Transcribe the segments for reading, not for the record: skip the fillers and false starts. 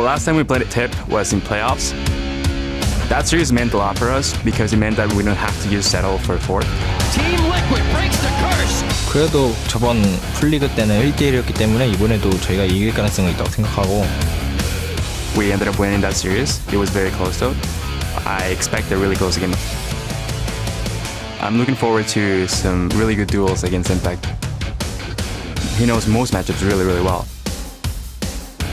Well, last time we played at TIP was in playoffs. That series meant a lot for us because it meant that we don't have to just settle for fourth. Team Liquid breaks the curse. 그래도 저번 풀리그 때는 1대1이었기 때문에 이번에도 저희가 이길 가능성이 있다고 생각하고 We ended up winning that series. It was very close though. I expect a really close game. I'm looking forward to some really good duels against Impact. He knows most matchups really, really well.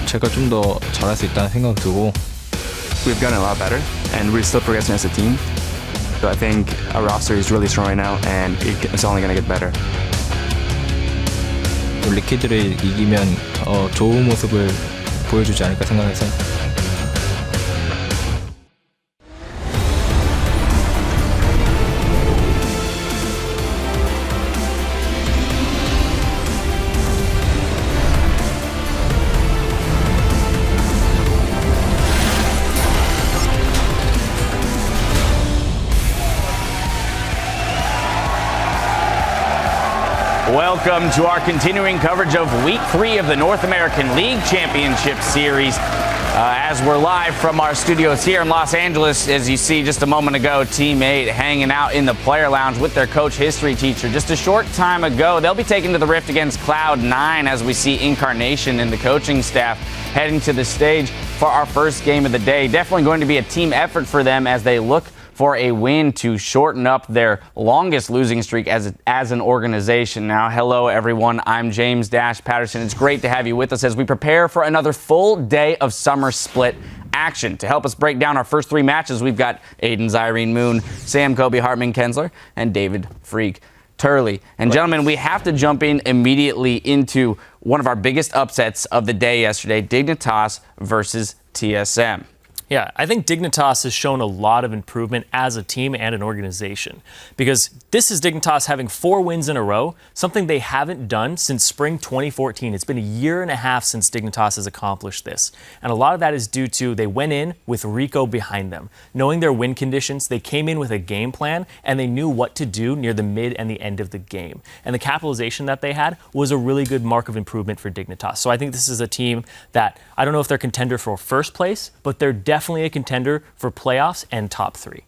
제가 좀 더 잘할 수 있다는 생각 들고 We've gotten a lot better, and we're still progressing as a team. So I think our roster is really strong right now, and it's only going to get better. 리퀴드를 이기면 좋은 모습을 보여주지 않을까 생각해서 Welcome to our continuing coverage of Week 3 of the North American League Championship Series. As we're live from our studios here in Los Angeles, as you see just a moment ago, Team 8 hanging out in the player lounge with their coach history teacher. Just a short time ago, they'll be taking to the Rift against Cloud9 as we see Incarnation and the coaching staff heading to the stage for our first game of the day. Definitely going to be a team effort for them as they look for a win to shorten up their longest losing streak as an organization. Now, hello, everyone. I'm James Dash Patterson. It's great to have you with us as we prepare for another full day of summer split action. To help us break down our first three matches, we've got Aiden Zyrene Moon, Sam Kobe Hartman Kensler, and David Freak Turley. And gentlemen, we have to jump in immediately into one of our biggest upsets of the day yesterday, Dignitas versus TSM. Yeah, I think Dignitas has shown a lot of improvement as a team and an organization because this is Dignitas having 4 wins in a row, something they haven't done since spring 2014. It's been a year and a half since Dignitas has accomplished this. And a lot of that is due to they went in with Rico behind them. Knowing their win conditions, they came in with a game plan and they knew what to do near the mid and the end of the game. And the capitalization that they had was a really good mark of improvement for Dignitas. So I think this is a team that, I don't know if they're contender for first place, but they're definitely a contender for playoffs and top 3.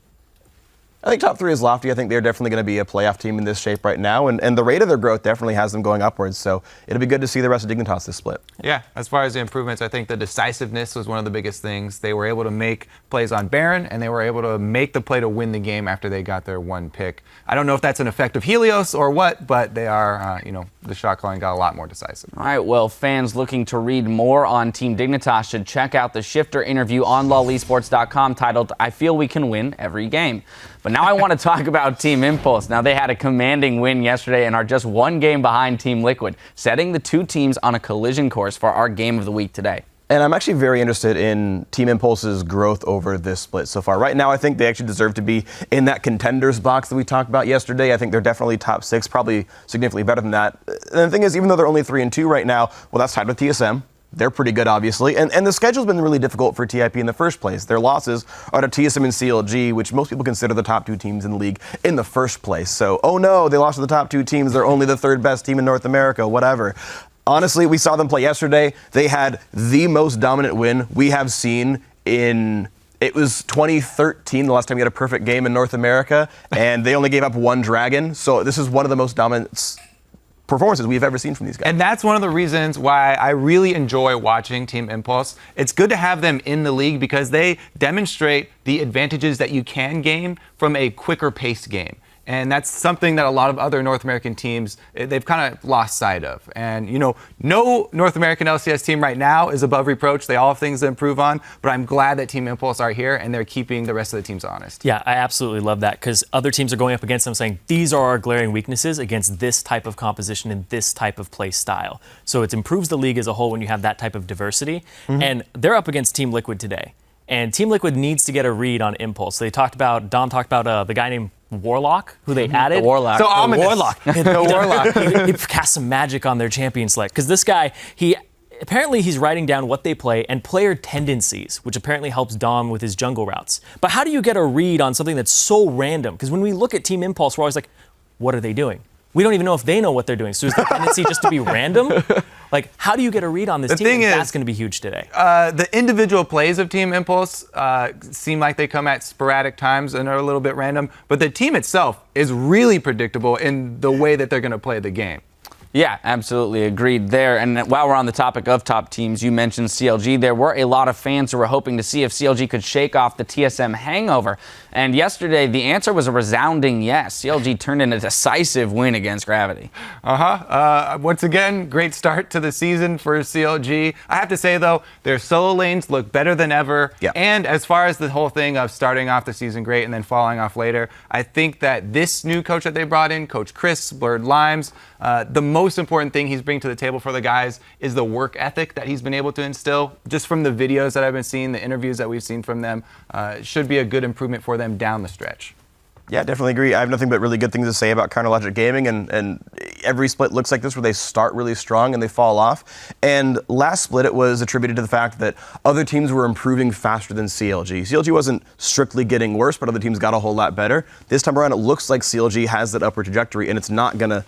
I think top 3 is lofty. I think they're definitely going to be a playoff team in this shape right now, and the rate of their growth definitely has them going upwards, so it'll be good to see the rest of Dignitas this split. Yeah, as far as the improvements, I think the decisiveness was one of the biggest things. They were able to make plays on Baron, and they were able to make the play to win the game after they got their one pick. I don't know if that's an effect of Helios or what, but they are, the shot calling got a lot more decisive. All right, well, fans looking to read more on Team Dignitas should check out the Shifter interview on lolesports.com titled, I Feel We Can Win Every Game. But now I want to talk about Team Impulse. Now, they had a commanding win yesterday and are just one game behind Team Liquid, setting the two teams on a collision course for our game of the week today. And I'm actually very interested in Team Impulse's growth over this split so far. Right now, I think they actually deserve to be in that contenders box that we talked about yesterday. I think they're definitely top 6, probably significantly better than that. And the thing is, even though they're only 3-2 right now, well, that's tied with TSM. They're pretty good, obviously. And the schedule's been really difficult for TIP in the first place. Their losses are to TSM and CLG, which most people consider the top 2 teams in the league in the first place. So, oh no, they lost to the top 2 teams. They're only the 3rd best team in North America, whatever. Honestly, we saw them play yesterday. They had the most dominant win we have seen it was 2013, the last time we had a perfect game in North America, and they only gave up 1 dragon. So this is one of the most dominant performances we've ever seen from these guys. And that's one of the reasons why I really enjoy watching Team Impulse. It's good to have them in the league because they demonstrate the advantages that you can gain from a quicker paced game. And that's something that a lot of other North American teams, they've kind of lost sight of. And, no North American LCS team right now is above reproach. They all have things to improve on. But I'm glad that Team Impulse are here and they're keeping the rest of the teams honest. Yeah, I absolutely love that because other teams are going up against them saying, these are our glaring weaknesses against this type of composition and this type of play style. So it improves the league as a whole when you have that type of diversity. Mm-hmm. And they're up against Team Liquid today. And Team Liquid needs to get a read on Impulse. Dom talked about the guy named Warlock, who they added. The Warlock. So Warlock. The Warlock. He cast some magic on their champion select. Because this guy, apparently he's writing down what they play and player tendencies, which apparently helps Dom with his jungle routes. But how do you get a read on something that's so random? Because when we look at Team Impulse, we're always like, what are they doing? We don't even know if they know what they're doing. So is the tendency just to be random? Like, how do you get a read on this team? thing is, that's going to be huge today. The individual plays of Team Impulse seem like they come at sporadic times and are a little bit random, but the team itself is really predictable in the way that they're going to play the game. Yeah, absolutely agreed there. And while we're on the topic of top teams, you mentioned CLG. There were a lot of fans who were hoping to see if CLG could shake off the TSM hangover. And yesterday, the answer was a resounding yes. CLG turned in a decisive win against Gravity. Once again, great start to the season for CLG. I have to say, though, their solo lanes look better than ever. Yeah. And as far as the whole thing of starting off the season great and then falling off later, I think that this new coach that they brought in, Coach Chris Blurred Limes, the most important thing he's bringing to the table for the guys is the work ethic that he's been able to instill. Just from the videos that I've been seeing, the interviews that we've seen from them, should be a good improvement for them down the stretch. Yeah, definitely agree. I have nothing but really good things to say about Counter Logic Gaming, and every split looks like this where they start really strong and they fall off. And last split, it was attributed to the fact that other teams were improving faster than CLG. CLG wasn't strictly getting worse, but other teams got a whole lot better. This time around, it looks like CLG has that upward trajectory, and it's not gonna,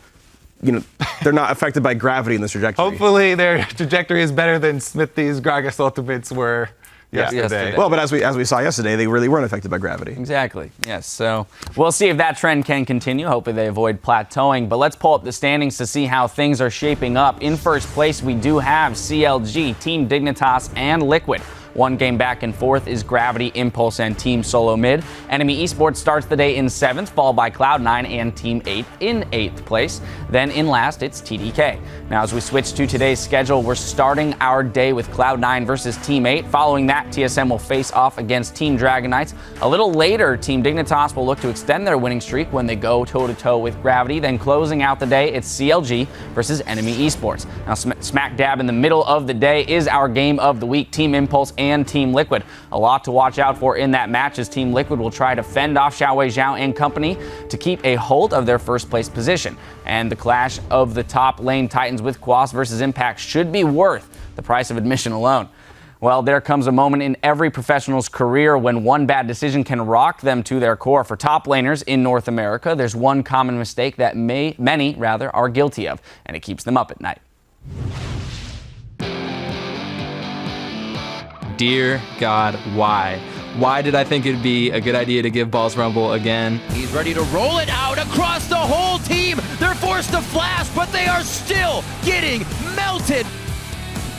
they're not affected by gravity in this trajectory. Hopefully their trajectory is better than Smithy's Gragas Ultimates were yesterday. Well, but as we saw yesterday, they really weren't affected by gravity. Exactly. Yes. So we'll see if that trend can continue. Hopefully they avoid plateauing. But let's pull up the standings to see how things are shaping up. In first place, we do have CLG, Team Dignitas, and Liquid. One game back in fourth is Gravity, Impulse, and Team Solo Mid. Enemy Esports starts the day in seventh, followed by Cloud9 and Team 8 in eighth place. Then in last, it's TDK. Now, as we switch to today's schedule, we're starting our day with Cloud9 versus Team 8. Following that, TSM will face off against Team Dragon Knights. A little later, Team Dignitas will look to extend their winning streak when they go toe-to-toe with Gravity. Then closing out the day, it's CLG versus Enemy Esports. Now, smack dab in the middle of the day is our game of the week, Team Impulse and Team Liquid. A lot to watch out for in that match as Team Liquid will try to fend off Xiaowei Zhao and company to keep a hold of their first place position. And the clash of the top lane Titans with Quas versus Impact should be worth the price of admission alone. Well, there comes a moment in every professional's career when one bad decision can rock them to their core. For top laners in North America, there's one common mistake that many are guilty of, and it keeps them up at night. Dear God, why? Why did I think it'd be a good idea to give Balls Rumble again? He's ready to roll it out across the whole team. They're forced to flash, but they are still getting melted.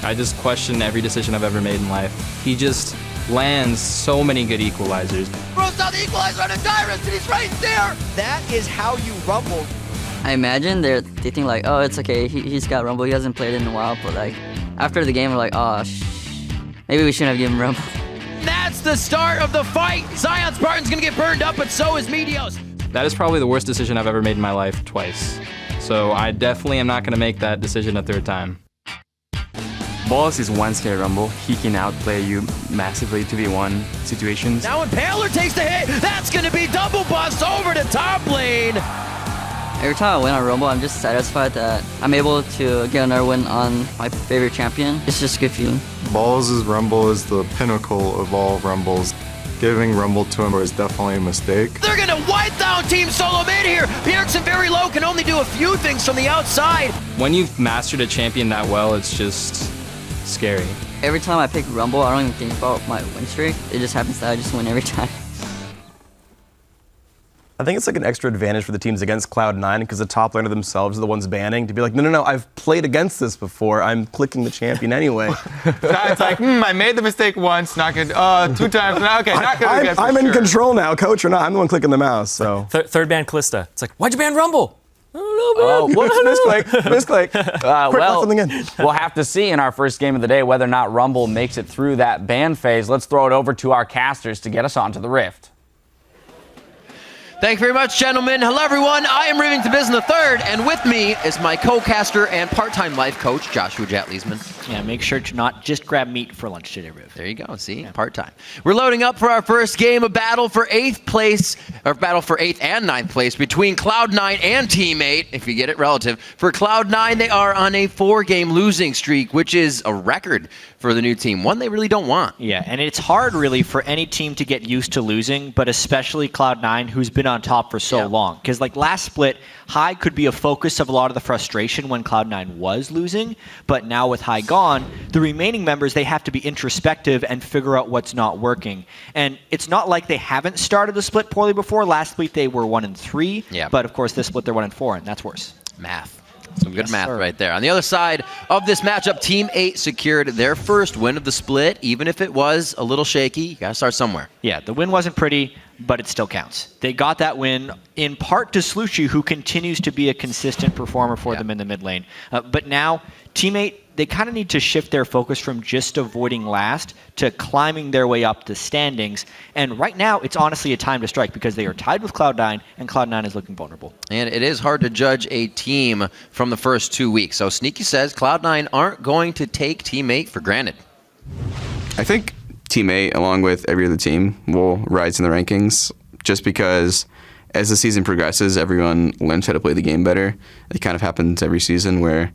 I just question every decision I've ever made in life. He just lands so many good equalizers. Throws down the equalizer on a Dyrus, and he's right there. That is how you rumble. I imagine they think like, oh, it's okay. He's got Rumble. He hasn't played in a while. But like after the game, we're like, oh, maybe we shouldn't have given him Rumble. That's the start of the fight. Zion Spartan's gonna get burned up, but so is Meteos. That is probably the worst decision I've ever made in my life twice. So I definitely am not going to make that decision a third time. Balls is one scary rumble. He can outplay you massively 2v1 situations. Now Impaler takes the hit. That's gonna be double bust over to top lane. Every time I win on Rumble, I'm just satisfied that I'm able to get another win on my favorite champion. It's just a good feeling. Balls' Rumble is the pinnacle of all Rumbles. Giving Rumble to him is definitely a mistake. They're gonna wipe down Team Solo Mid here. Bjergsen very low, can only do a few things from the outside. When you've mastered a champion that well, it's just scary. Every time I pick Rumble, I don't even think about my win streak. It just happens that I just win every time. I think it's like an extra advantage for the teams against Cloud9 because the top laner themselves are the ones banning to be like, no, I've played against this before. I'm clicking the champion anyway. It's like, I made the mistake once, not good. 2 times, okay, not good again. I'm in control now, coach or not. I'm the one clicking the mouse. So Third ban Callista. It's like, why'd you ban Rumble? I Oh, don't know, man. misclick. Well, we'll have to see in our first game of the day whether or not Rumble makes it through that ban phase. Let's throw it over to our casters to get us onto the Rift. Thank you very much, gentlemen. Hello, everyone. I am Rivington Bizen III, and with me is my co-caster and part-time life coach, Joshua Jatleesman. Yeah, make sure to not just grab meat for lunch today, Riv. There you go. See, part-time. We're loading up for our first game of battle for 8th place, or battle for 8th and 9th place between Cloud9 and Teammate, if you get it relative. For Cloud9, they are on a 4-game losing streak, which is a record for the new team, one they really don't want. Yeah, and it's hard really for any team to get used to losing, but especially Cloud9, who's been on top for so long. Because like last split, High could be a focus of a lot of the frustration when Cloud9 was losing, but now with High gone, the remaining members, they have to be introspective and figure out what's not working. And it's not like they haven't started the split poorly before. Last split they were 1-3, but of course this split they're 1-4, and that's worse. Math. Some good math right there. On the other side of this matchup, Team 8 secured their first win of the split, even if it was a little shaky. You got to start somewhere. Yeah, the win wasn't pretty, but it still counts. They got that win in part to Slushi, who continues to be a consistent performer for them in the mid lane. But now, Team 8, they kind of need to shift their focus from just avoiding last to climbing their way up the standings. And right now, it's honestly a time to strike because they are tied with Cloud9, and Cloud9 is looking vulnerable. And it is hard to judge a team from the first 2 weeks. So Sneaky says Cloud9 aren't going to take Team 8 for granted. I think Team 8, along with every other team, will rise in the rankings just because as the season progresses, everyone learns how to play the game better. It kind of happens every season where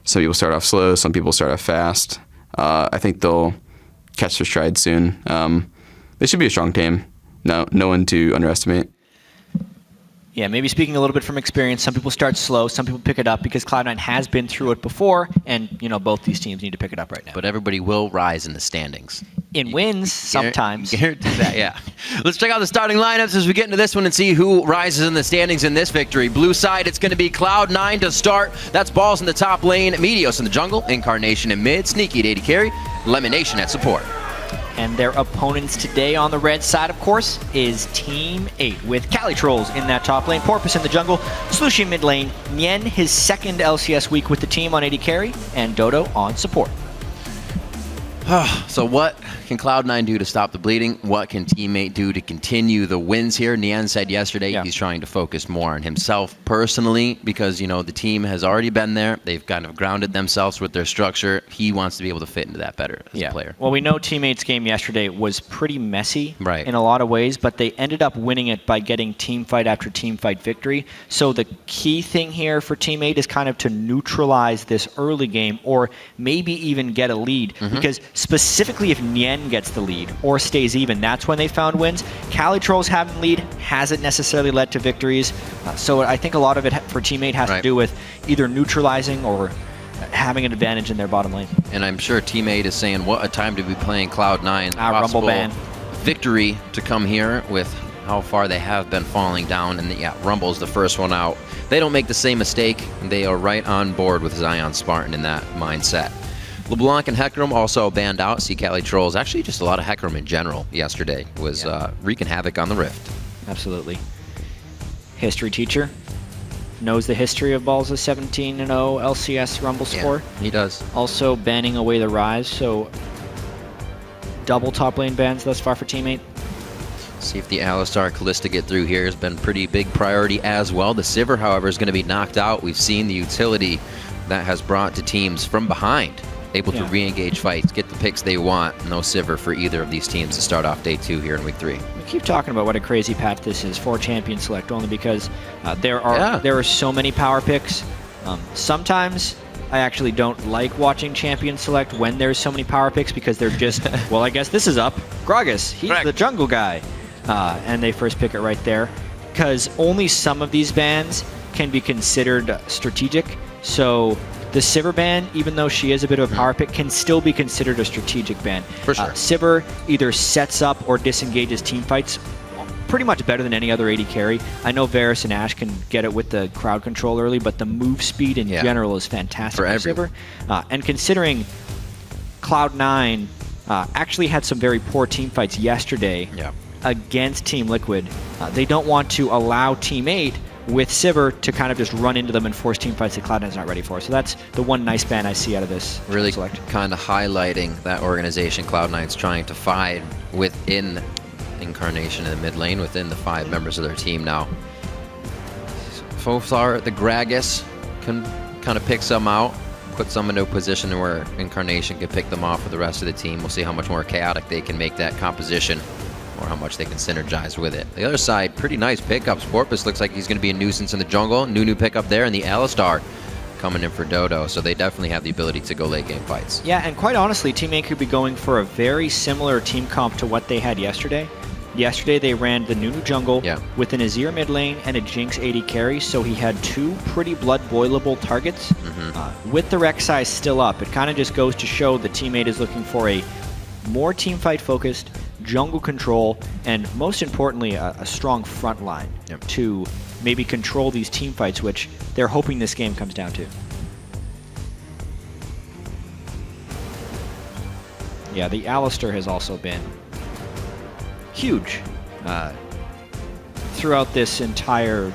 some people start off slow, some people start off fast. I think they'll catch their stride soon. They should be a strong team. No one to underestimate. Yeah, maybe speaking a little bit from experience, some people start slow, some people pick it up because Cloud9 has been through it before, and both these teams need to pick it up right now. But everybody will rise in the standings. In wins, sometimes. Guarantee that, yeah. Let's check out the starting lineups as we get into this one and see who rises in the standings in this victory. Blue side, it's going to be Cloud9 to start. That's Balls in the top lane, Meteos in the jungle, Incarnation in mid, Sneaky at AD carry, Lemonation at support. And their opponents today on the red side, of course, is Team 8 with Cali Trolls in that top lane, Porpoise in the jungle, Slushi mid lane, Nien his second LCS week with the team on AD carry, and Dodo on support. So what can Cloud9 do to stop the bleeding? What can Team 8 do to continue the wins here? Nien said yesterday he's trying to focus more on himself personally because, the team has already been there. They've kind of grounded themselves with their structure. He wants to be able to fit into that better as a player. Well, we know Team 8's game yesterday was pretty messy in a lot of ways, but they ended up winning it by getting team fight after team fight victory. So the key thing here for Team 8 is kind of to neutralize this early game or maybe even get a lead because specifically if Nien gets the lead or stays even, that's when they found wins. Cali Trolls having lead hasn't necessarily led to victories. So I think a lot of it for Team 8 has to do with either neutralizing or having an advantage in their bottom lane. And I'm sure Team 8 is saying, what a time to be playing Cloud9. Rumble ban. Victory to come here with how far they have been falling down. And Rumble's the first one out. They don't make the same mistake. They are right on board with Zion Spartan in that mindset. LeBlanc and Hecarim also banned out. See Cali Trolls. Actually, just a lot of Hecarim in general yesterday was wreaking havoc on the Rift. Absolutely. History teacher. Knows the history of Balls' 17-0 LCS Rumble score. He does. Also banning away the Rise, so double top lane bans thus far for Team 8. See if the Alistar Kalista get through here has been pretty big priority as well. The Sivir, however, is going to be knocked out. We've seen the utility that has brought to teams from behind, able to re-engage fights, get the picks they want. No Sivir for either of these teams to start off day 2 here in week 3. We keep talking about what a crazy patch this is for Champion Select, only because there are so many power picks. Sometimes I actually don't like watching Champion Select when there's so many power picks because they're just, well, I guess this is up. Gragas, he's the jungle guy. And they first pick it right there. Because only some of these bans can be considered strategic. So the Sivir ban, even though she is a bit of a power pick, can still be considered a strategic ban. For sure. Sivir either sets up or disengages team fights pretty much better than any other AD carry. I know Varus and Ashe can get it with the crowd control early, but the move speed in general is fantastic for Sivir. And considering Cloud9 actually had some very poor team fights yesterday against Team Liquid, they don't want to allow Team 8 with Sivir to kind of just run into them and force team fights that Cloud9's not ready for. So that's the one nice ban I see out of this. Really select. Kind of highlighting that organization Cloud9's trying to find within Incarnation in the mid lane, within the 5 members of their team now. So far, the Gragas can kind of pick some out. put some into a position where Incarnation can pick them off with the rest of the team. We'll see how much more chaotic they can make that composition or how much they can synergize with it. The other side, pretty nice pickups. Porpoise looks like he's going to be a nuisance in the jungle. New pickup there, and the Alistar coming in for Dodo, so they definitely have the ability to go late game fights. Yeah, and quite honestly, Team A could be going for a very similar team comp to what they had yesterday. Yesterday they ran the Nunu jungle with an Azir mid lane and a Jinx AD carry, so he had two pretty blood boilable targets. With the Rek'Sai still up, it kind of just goes to show the teammate is looking for a more team fight focused, jungle control, and most importantly, a strong front line to maybe control these team fights, which they're hoping this game comes down to. Yeah, the Alistar has also been huge throughout this entire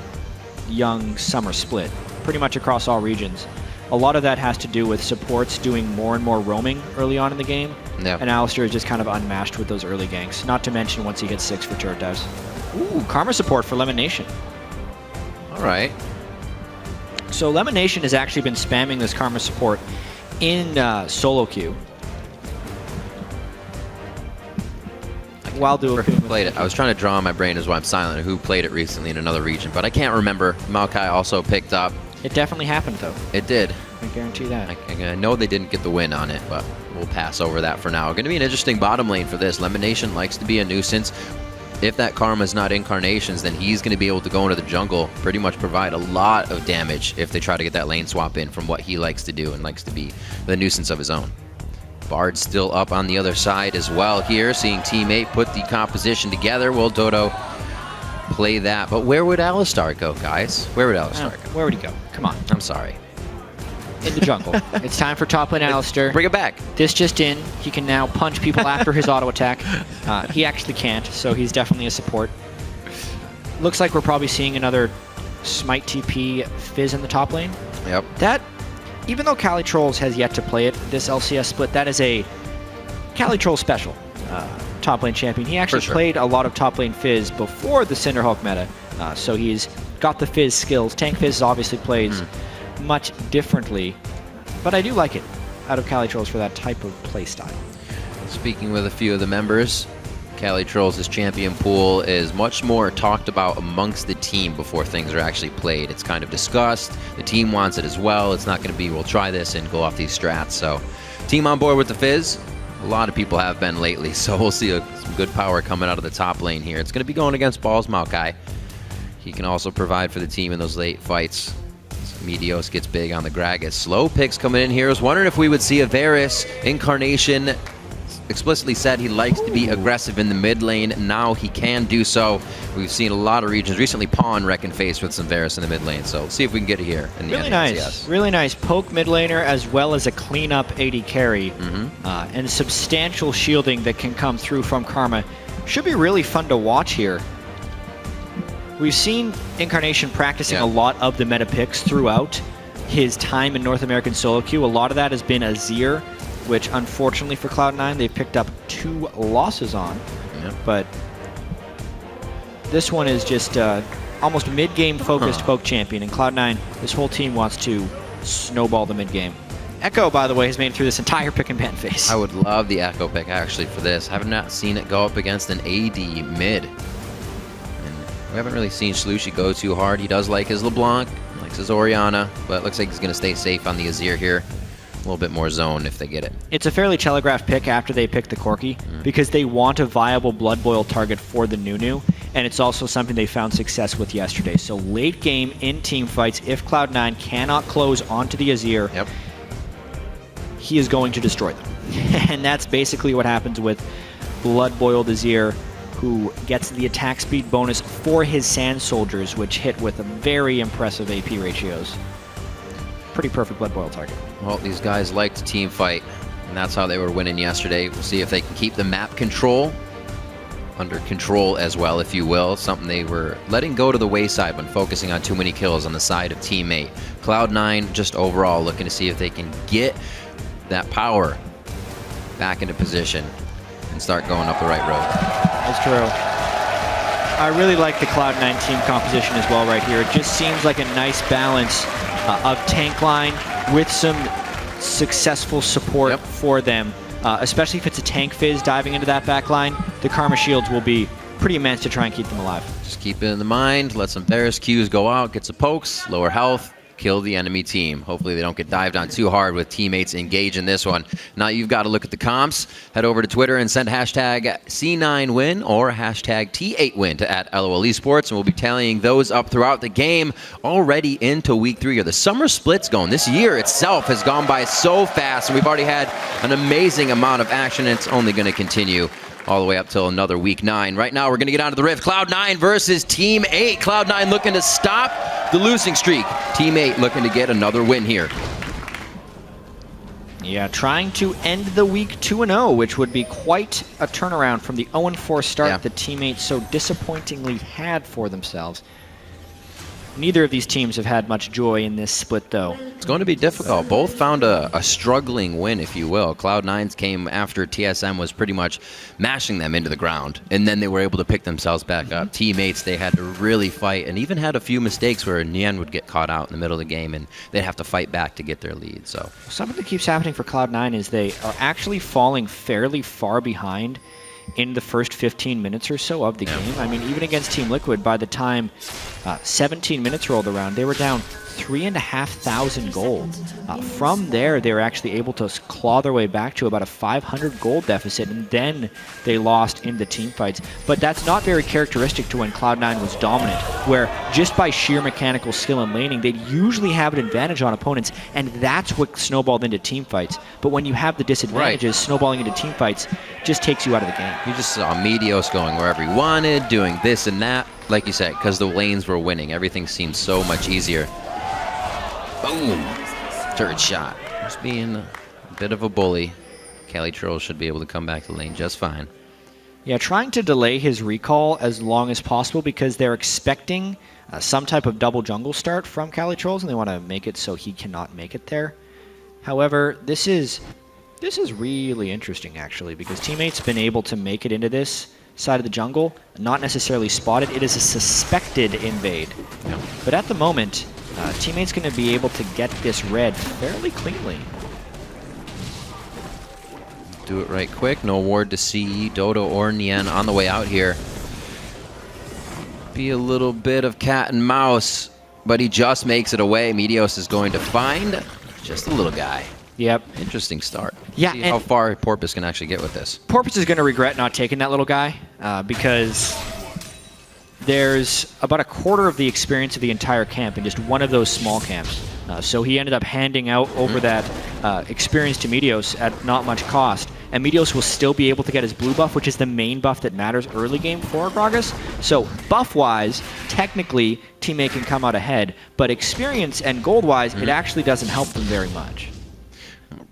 young summer split, pretty much across all regions. A lot of that has to do with supports doing more and more roaming early on in the game, and Alistar is just kind of unmatched with those early ganks, not to mention once he hits 6 for turret dives. Ooh, Karma support for Lemon Nation. All right. So Lemon Nation has actually been spamming this Karma support in solo queue. While doing who played it. I was trying to draw in my brain as why I'm silent who played it recently in another region, but I can't remember. Maokai also picked up. It definitely happened though. It did. I guarantee that. I know they didn't get the win on it, but we'll pass over that for now. Going to be an interesting bottom lane for this. Lemon Nation likes to be a nuisance. If that Karma's not Incarnations, then he's going to be able to go into the jungle, pretty much provide a lot of damage if they try to get that lane swap in from what he likes to do and likes to be the nuisance of his own. Bard still up on the other side as well here, seeing teammate put the composition together. Will Dodo play that? But where would Alistar go, guys? Where would Alistar go? Where would he go? Come on. I'm sorry. In the jungle. It's time for top lane Alistar. Bring it back. This just in. He can now punch people after his auto attack. He actually can't, so he's definitely a support. Looks like we're probably seeing another Smite TP Fizz in the top lane. Yep. That, even though Cali Trolls has yet to play it, this LCS split, that is a Cali Troll special top lane champion. He actually played a lot of top lane Fizz before the Cinderhulk meta, so he's got the Fizz skills. Tank Fizz obviously plays much differently, but I do like it out of Cali Trolls for that type of play style. Speaking with a few of the members, Cali Trolls' champion pool is much more talked about amongst the team before things are actually played. It's kind of discussed. The team wants it as well. It's not going to be, we'll try this and go off these strats. So, team on board with the Fizz. A lot of people have been lately, so we'll see some good power coming out of the top lane here. It's going to be going against Balls Maokai. He can also provide for the team in those late fights. So Meteos gets big on the Gragas. Slow picks coming in here. I was wondering if we would see a Varus. Incarnation explicitly said he likes to be aggressive in the mid lane. Now he can do so. We've seen a lot of regions. Recently, Pawn wrecking face with some Varus in the mid lane. So let's see if we can get it here in the Really nice. Really nice poke mid laner as well as a cleanup AD carry. And substantial shielding that can come through from Karma. Should be really fun to watch here. We've seen Incarnation practicing a lot of the meta picks throughout his time in North American solo queue. A lot of that has been Azir, which unfortunately for Cloud9 they've picked up 2 losses on. But this one is just almost mid-game focused poke champion, and Cloud9, this whole team wants to snowball the mid-game. Echo, by the way, has made it through this entire pick and pan phase. I would love the Echo pick actually for this. I have not seen it go up against an AD mid. And we haven't really seen Slushy go too hard. He does like his LeBlanc, likes his Orianna, but it looks like he's going to stay safe on the Azir here. A little bit more zone if they get it. It's a fairly telegraphed pick after they pick the Corki because they want a viable Blood Boil target for the Nunu, and it's also something they found success with yesterday. So late game in team fights, if Cloud9 cannot close onto the Azir, he is going to destroy them. And that's basically what happens with Blood Boiled Azir, who gets the attack speed bonus for his Sand Soldiers, which hit with very impressive AP ratios. Pretty perfect Blood Boil target. Well, these guys like to team fight, and that's how they were winning yesterday. We'll see if they can keep the map control under control as well, if you will. Something they were letting go to the wayside when focusing on too many kills on the side of teammate. Cloud9 just overall looking to see if they can get that power back into position and start going up the right road. That's true. I really like the Cloud9 team composition as well right here. It just seems like a nice balance of tank line with some successful support for them, especially if it's a tank Fizz diving into that back line. The Karma shields will be pretty immense to try and keep them alive. Just keep it in the mind, let some Varus Qs go out, get some pokes, lower health, kill the enemy team. Hopefully they don't get dived on too hard with teammates engaged in this one. Now you've got to look at the comps. Head over to Twitter and send hashtag C9win or hashtag T8win to @LOL Esports, and we'll be tallying those up throughout the game already into week 3. The summer split's going. This year itself has gone by so fast, and we've already had an amazing amount of action, and it's only going to continue all the way up till another week 9. Right now, we're going to get onto the Rift. Cloud9 versus Team 8. Cloud9 looking to stop the losing streak. Team 8 looking to get another win here. Yeah, trying to end the week 2-0, which would be quite a turnaround from the 0-4 start the teammates so disappointingly had for themselves. Neither of these teams have had much joy in this split, though. It's going to be difficult. Both found a struggling win, if you will. Cloud9's came after TSM was pretty much mashing them into the ground, and then they were able to pick themselves back up. Teammates, they had to really fight, and even had a few mistakes where Nien would get caught out in the middle of the game, and they'd have to fight back to get their lead. So something that keeps happening for Cloud9 is they are actually falling fairly far behind in the first 15 minutes or so of the game. I mean, even against Team Liquid, by the time 17 minutes rolled around, they were down 3,500 gold. From there, they were actually able to claw their way back to about a 500 gold deficit, and then they lost in the team fights. But that's not very characteristic to when Cloud9 was dominant, where just by sheer mechanical skill and laning, they'd usually have an advantage on opponents, and that's what snowballed into team fights. But when you have the disadvantages, snowballing into team fights just takes you out of the game. You just saw Meteos going wherever he wanted, doing this and that. Like you said, because the lanes were winning, everything seemed so much easier. Boom! Third shot. Just being a bit of a bully. Calitroll should be able to come back to the lane just fine. Yeah, trying to delay his recall as long as possible because they're expecting some type of double jungle start from Calitrolls, and they want to make it so he cannot make it there. However, this is really interesting, actually, because teammates been able to make it into this side of the jungle, not necessarily spotted. It is a suspected invade. Yeah. But at the moment, teammates going to be able to get this red fairly cleanly. Do it right quick. No ward to see Dodo or Nien on the way out here. Be a little bit of cat and mouse, but he just makes it away. Meteos is going to find just a little guy. Yep. Interesting start. Yeah. See how far Porpoise can actually get with this. Porpoise is going to regret not taking that little guy because there's about a quarter of the experience of the entire camp in just one of those small camps. So he ended up handing out over that experience to Meteos at not much cost. And Meteos will still be able to get his blue buff, which is the main buff that matters early game for Gragas. So buff-wise, technically, teammate can come out ahead. But experience and gold-wise, it actually doesn't help them very much.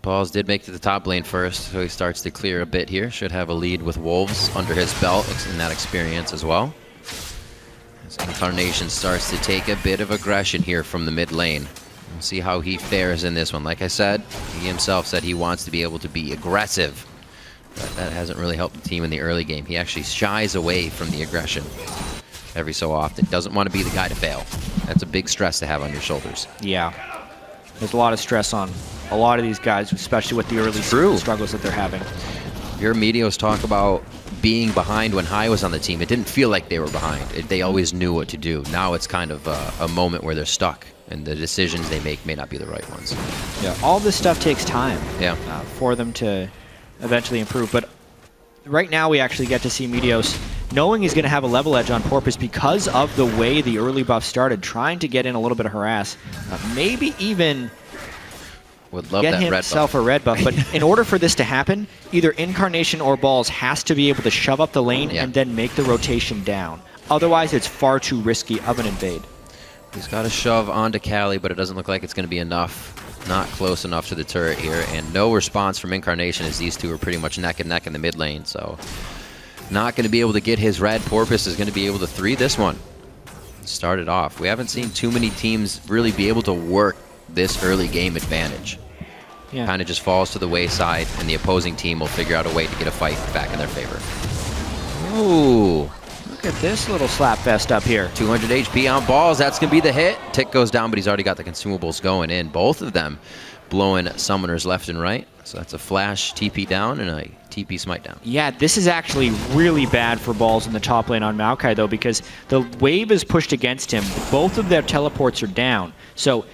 Balls did make it to the top lane first, so he starts to clear a bit here. Should have a lead with Wolves under his belt in that experience as well. As Incarnation starts to take a bit of aggression here from the mid lane. We'll see how he fares in this one. Like I said, he himself said he wants to be able to be aggressive. But that hasn't really helped the team in the early game. He actually shies away from the aggression every so often. Doesn't want to be the guy to fail. That's a big stress to have on your shoulders. Yeah. There's a lot of stress on a lot of these guys, especially with the early struggles that they're having. Your Meteos talk about being behind when High was on the team. It didn't feel like they were behind. They always knew what to do. Now it's kind of a moment where they're stuck, and the decisions they make may not be the right ones. Yeah, all this stuff takes time yeah. For them to eventually improve. But right now we actually get to see Meteos knowing he's going to have a level edge on Porpoise because of the way the early buff started, trying to get in a little bit of harass. Maybe even would love get that himself a red buff. But in order for this to happen, either Incarnation or Balls has to be able to shove up the lane and then make the rotation down. Otherwise, it's far too risky of an invade. He's got a shove onto Cali, but it doesn't look like it's going to be enough. Not close enough to the turret here, and no response from Incarnation as these two are pretty much neck and neck in the mid lane, so not going to be able to get his red. Porpoise is going to be able to 3 this one. Start it off. We haven't seen too many teams really be able to work this early game advantage. Yeah. Kind of just falls to the wayside, and the opposing team will figure out a way to get a fight back in their favor. Ooh. Look at this little slap fest up here. 200 HP on Balls. That's going to be the hit. Tick goes down, but he's already got the consumables going in. Both of them blowing summoners left and right. So that's a flash TP down and a TP smite down. Yeah, this is actually really bad for balls in the top lane on Maokai, though, because the wave is pushed against him. Both of their teleports are down. So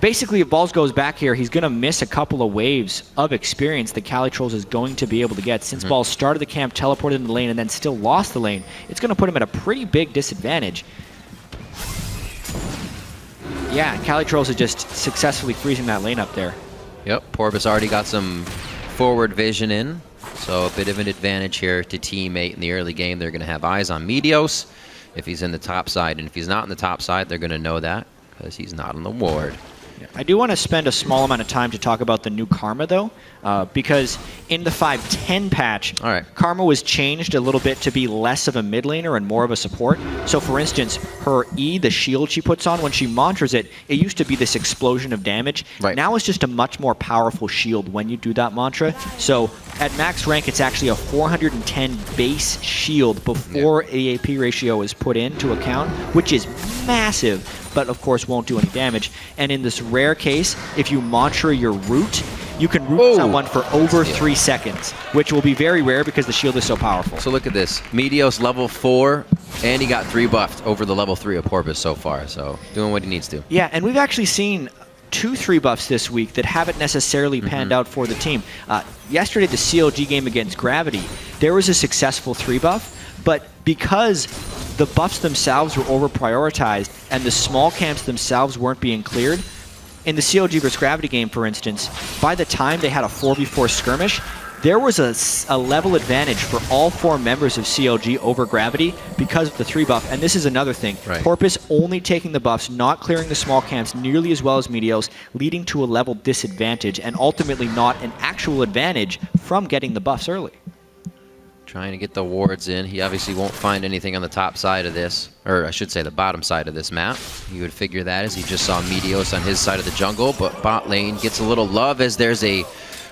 basically, if balls goes back here, he's going to miss a couple of waves of experience that Calitrolls is going to be able to get. Since balls started the camp, teleported in the lane, and then still lost the lane, it's going to put him at a pretty big disadvantage. Yeah, Calitrolls is just successfully freezing that lane up there. Yep, Porpoise already got some forward vision in, so a bit of an advantage here to teammate in the early game. They're going to have eyes on Meteos if he's in the top side, and if he's not in the top side, they're going to know that because he's not on the ward. I do want to spend a small amount of time to talk about the new Karma, though, because in the 5.10 patch, Karma was changed a little bit to be less of a mid laner and more of a support. So, for instance, her E, the shield she puts on, when she mantras it, it used to be this explosion of damage. Now it's just a much more powerful shield when you do that mantra. So, at max rank, it's actually a 410 base shield before the AP ratio is put into account, which is massive, but of course won't do any damage. And in this rare case, if you mantra your root, you can root someone for over 3 seconds, which will be very rare because the shield is so powerful. So look at this. Meteos level 4, and he got 3 buffed over the level 3 of Porpoise so far, so doing what he needs to. Yeah, and we've actually seen 2 3 buffs this week that haven't necessarily panned out for the team. Yesterday, the CLG game against Gravity, there was a successful 3 buff, but because the buffs themselves were over-prioritized and the small camps themselves weren't being cleared, in the CLG vs Gravity game, for instance, by the time they had a 4v4 skirmish, there was a level advantage for all 4 members of CLG over Gravity because of the 3 buff. And this is another thing. Porpoise only taking the buffs, not clearing the small camps nearly as well as Meteos, leading to a level disadvantage and ultimately not an actual advantage from getting the buffs early. Trying to get the wards in. He obviously won't find anything on the top side of this, or I should say the bottom side of this map. You would figure that as he just saw Meteos on his side of the jungle, but bot lane gets a little love as there's a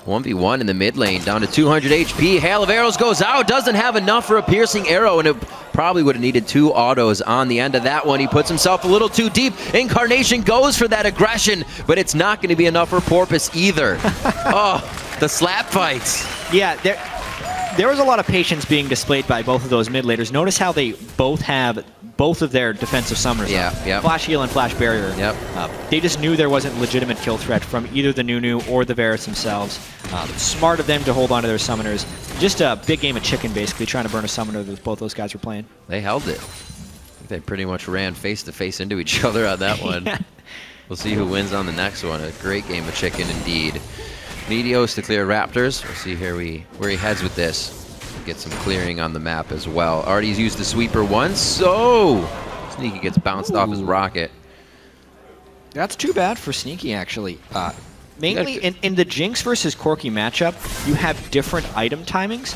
1v1 in the mid lane, down to 200 HP. Hail of Arrows goes out, doesn't have enough for a piercing arrow, and it probably would have needed 2 autos on the end of that one. He puts himself a little too deep. Incarnation goes for that aggression, but it's not going to be enough for Porpoise either. Oh, the slap fights. Yeah, there was a lot of patience being displayed by both of those mid laners. Notice how they both have both of their defensive summoners. Flash heal and flash barrier. They just knew there wasn't legitimate kill threat from either the Nunu or the Varus themselves. Smart of them to hold on to their summoners. Just a big game of chicken, basically, trying to burn a summoner that both those guys were playing. They held it. I think they pretty much ran face-to-face into each other on that one. We'll see who wins on the next one. A great game of chicken indeed. Meteos to clear Raptors. We'll see here where he heads with this. Get some clearing on the map as well. Already used the sweeper once, so Sneaky gets bounced off his rocket. That's too bad for Sneaky, actually. Mainly in the Jinx versus Corki matchup, you have different item timings.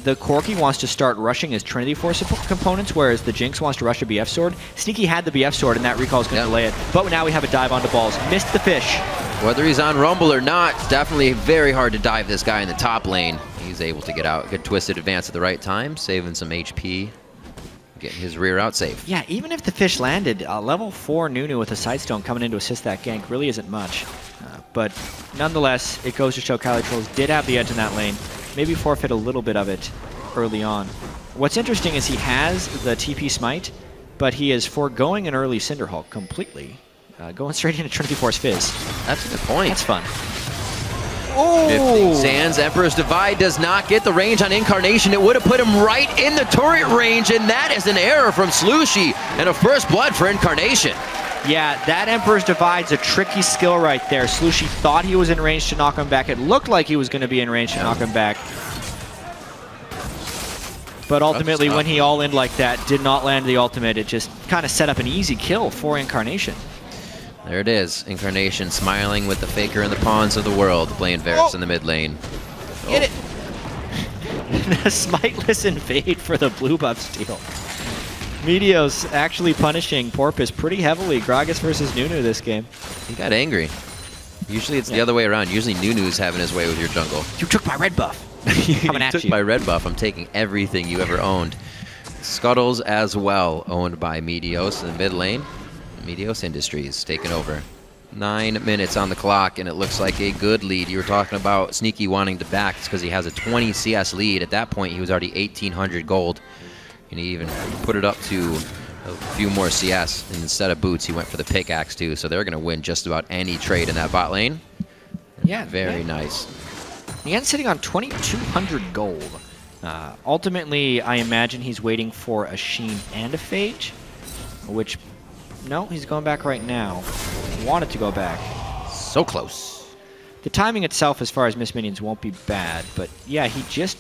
The Corki wants to start rushing his Trinity Force components, whereas the Jinx wants to rush a BF sword. Sneaky had the BF sword, and that recall is going to delay it. But now we have a dive onto balls. Missed the fish. Whether he's on Rumble or not, definitely very hard to dive this guy in the top lane. He's able to get out. Good twisted advance at the right time, saving some HP. Getting his rear out safe. Yeah, even if the fish landed, level 4 Nunu with a Sightstone coming in to assist that gank really isn't much. But nonetheless, it goes to show Calitrolls did have the edge in that lane. Maybe forfeit a little bit of it early on. What's interesting is he has the TP Smite, but he is foregoing an early Cinderhulk completely. Going straight into Trinity Force Fizz. That's a good point. That's fun. Shifting Sands, Emperor's Divide does not get the range on Incarnation. It would have put him right in the turret range, and that is an error from Slushy, and a first blood for Incarnation. Yeah, that Emperor's Divide's a tricky skill right there. Slushy thought he was in range to knock him back. It looked like he was going to be in range to knock him back. But ultimately, when he all-in like that, did not land the ultimate. It just kind of set up an easy kill for Incarnation. There it is. Incarnation smiling with the Faker and the pawns of the world, playing Varus in the mid lane. Get it! A smiteless invade for the blue buff steal. Meteos actually punishing Porpoise pretty heavily. Gragas versus Nunu this game. He got angry. Usually it's the other way around. Usually Nunu's having his way with your jungle. You took my red buff. Coming at you. Took my red buff. I'm taking everything you ever owned. Scuttles as well, owned by Meteos in the mid lane. Meteos Industries taking over. 9 minutes on the clock, and it looks like a good lead. You were talking about Sneaky wanting to back. It's because he has a 20 CS lead. At that point, he was already 1,800 gold, and he even put it up to a few more CS. And instead of boots, he went for the pickaxe too. So they're going to win just about any trade in that bot lane. Yeah, very nice. Nian's sitting on 2,200 gold. Ultimately, I imagine he's waiting for a Sheen and a Phage, which, no, he's going back right now. Wanted to go back. So close. The timing itself, as far as Miss Minions, won't be bad, but yeah, he just,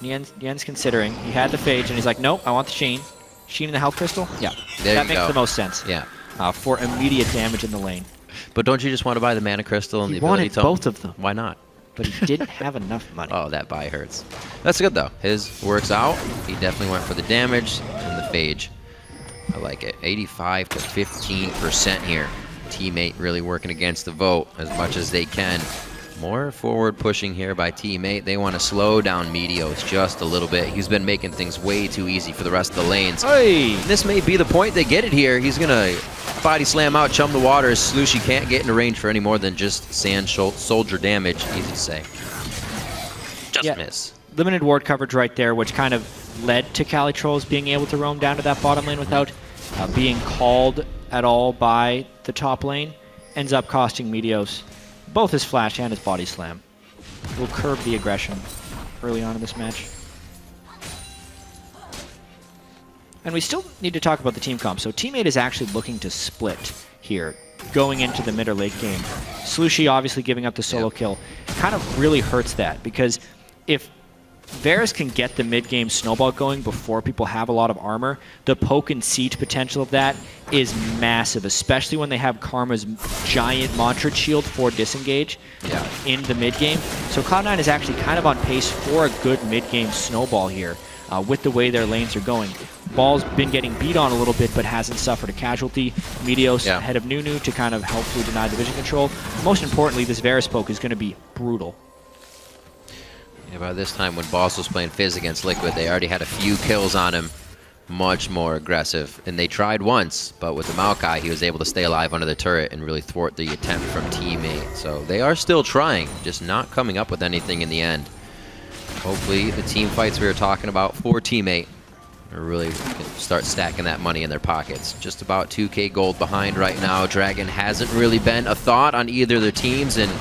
Nian's considering. He had the Phage, and he's like, nope, I want the Sheen. Sheen and the Health Crystal? Yeah, that makes the most sense. Yeah. For immediate damage in the lane. But don't you just want to buy the Mana Crystal and the ability to... He wanted both of them. Why not? But he didn't have enough money. Oh, that buy hurts. That's good, though. His works out. He definitely went for the damage and the Phage. I like it. 85 to 15% here. Teammate really working against the vote as much as they can. More forward pushing here by Teammate. They want to slow down Meteos just a little bit. He's been making things way too easy for the rest of the lanes. Hey! This may be the point they get it here. He's going to body slam out, chum the waters. Slushy can't get into range for any more than just sand soldier damage. Easy to say. Just miss. Limited ward coverage right there, which kind of led to Cali Trolls being able to roam down to that bottom lane without being called at all by the top lane. Ends up costing Meteos both his flash and his body slam. Will curb the aggression early on in this match. And we still need to talk about the team comp. So Teammate is actually looking to split here, going into the mid or late game. Slushy obviously giving up the solo kill. Kind of really hurts that, because if Varus can get the mid-game snowball going before people have a lot of armor, the poke and siege potential of that is massive, especially when they have Karma's giant Mantra shield for disengage in the mid-game. So Cloud9 is actually kind of on pace for a good mid-game snowball here with the way their lanes are going. Ball's been getting beat on a little bit, but hasn't suffered a casualty. Meteos ahead of Nunu to kind of helpfully deny the vision control. Most importantly, this Varus poke is going to be brutal. Yeah, by this time when Boss was playing Fizz against Liquid, they already had a few kills on him. Much more aggressive. And they tried once, but with the Maokai, he was able to stay alive under the turret and really thwart the attempt from Teammate. So they are still trying, just not coming up with anything in the end. Hopefully the team fights we were talking about for Teammate are really start stacking that money in their pockets. Just about 2K gold behind right now. Dragon hasn't really been a thought on either of their teams, and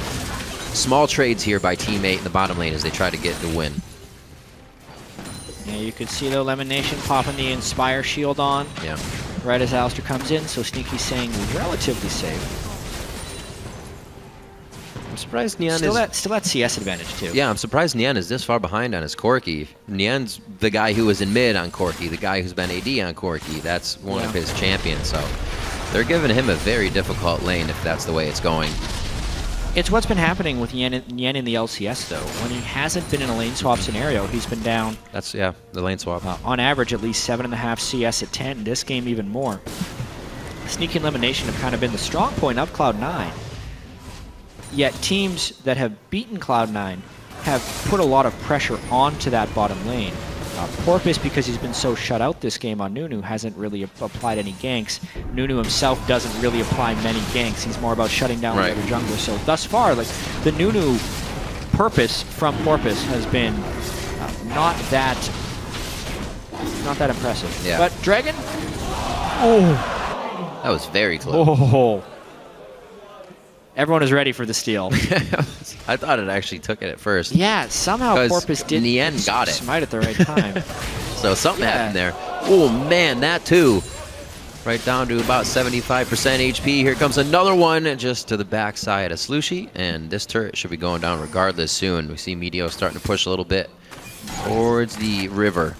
small trades here by Teammate in the bottom lane as they try to get the win. Yeah, you could see though Lemon Nation popping the Inspire shield on right as Alistair comes in, so Sneaky's saying relatively safe. I'm surprised Nian still that CS advantage too. Yeah, I'm surprised Nian is this far behind on his Corki. Nian's the guy who was in mid on Corki, the guy who's been AD on Corki. That's one of his champions, so they're giving him a very difficult lane if that's the way it's going. It's what's been happening with Yen in the LCS, though. When he hasn't been in a lane swap scenario, he's been down. That's, the lane swap. On average, at least 7.5 CS at 10. This game, even more. Sneaky and Elimination have kind of been the strong point of Cloud9. Yet teams that have beaten Cloud9 have put a lot of pressure onto that bottom lane. Porpoise, because he's been so shut out this game on Nunu, hasn't really applied any ganks. Nunu himself doesn't really apply many ganks. He's more about shutting down the other jungler. So thus far, like the Nunu purpose from Porpoise has been not that impressive. Yeah. But Dragon, that was very close. Oh. Everyone is ready for the steal. I thought it actually took it at first. Yeah, somehow Porpoise did Nian got it. Smite at the right time. So something happened there. Oh man, that too. Right down to about 75% HP. Here comes another one just to the backside of Slushy, and this turret should be going down regardless soon. We see Meteos starting to push a little bit towards the river,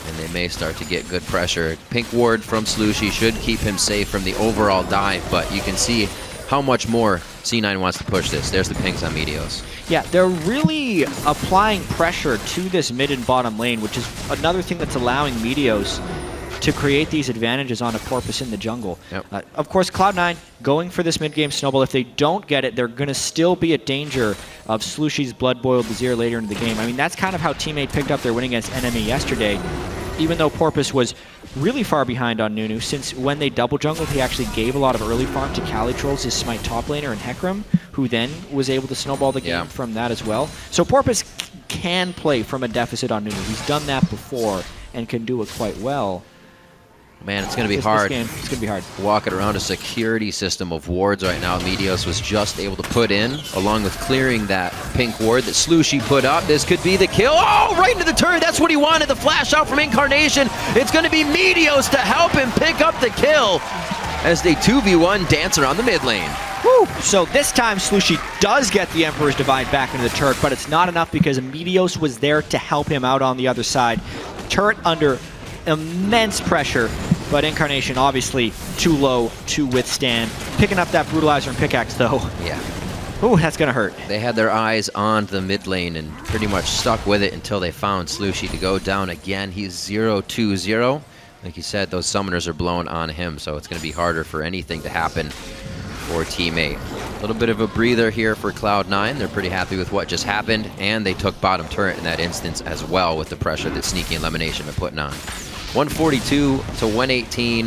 and they may start to get good pressure. Pink ward from Slushy should keep him safe from the overall dive, but you can see how much more C9 wants to push this. There's the pings on Meteos. Yeah, they're really applying pressure to this mid and bottom lane, which is another thing that's allowing Meteos to create these advantages on a Porpoise in the jungle. Yep. Of course, Cloud9 going for this mid-game snowball. If they don't get it, they're going to still be at danger of Slushy's blood-boiled Vizier later in the game. I mean, that's kind of how Teammate picked up their win against Enemy yesterday. Even though Porpoise was really far behind on Nunu, since when they double jungled, he actually gave a lot of early farm to Calitrolls, his Smite top laner, and Hecarim, who then was able to snowball the game from that as well. So Porpoise can play from a deficit on Nunu. He's done that before and can do it quite well. Man, it's going to be hard. This game, it's going to be hard. Walking around a security system of wards right now. Meteos was just able to put in, along with clearing that pink ward that Slushy put up. This could be the kill. Oh, right into the turret. That's what he wanted. The flash out from Incarnation. It's going to be Meteos to help him pick up the kill as they 2v1 dance around the mid lane. Woo! So this time Slushy does get the Emperor's Divide back into the turret, but it's not enough because Meteos was there to help him out on the other side. Turret under immense pressure, but Incarnation obviously too low to withstand. Picking up that Brutalizer and pickaxe though. Yeah. Ooh, that's gonna hurt. They had their eyes on the mid lane and pretty much stuck with it until they found Slushy to go down again. He's 0-2-0. Like you said, those summoners are blowing on him, so it's gonna be harder for anything to happen for Team 8. A little bit of a breather here for Cloud9. They're pretty happy with what just happened, and they took bottom turret in that instance as well with the pressure that Sneaky and Elimination are putting on. 142 to 118,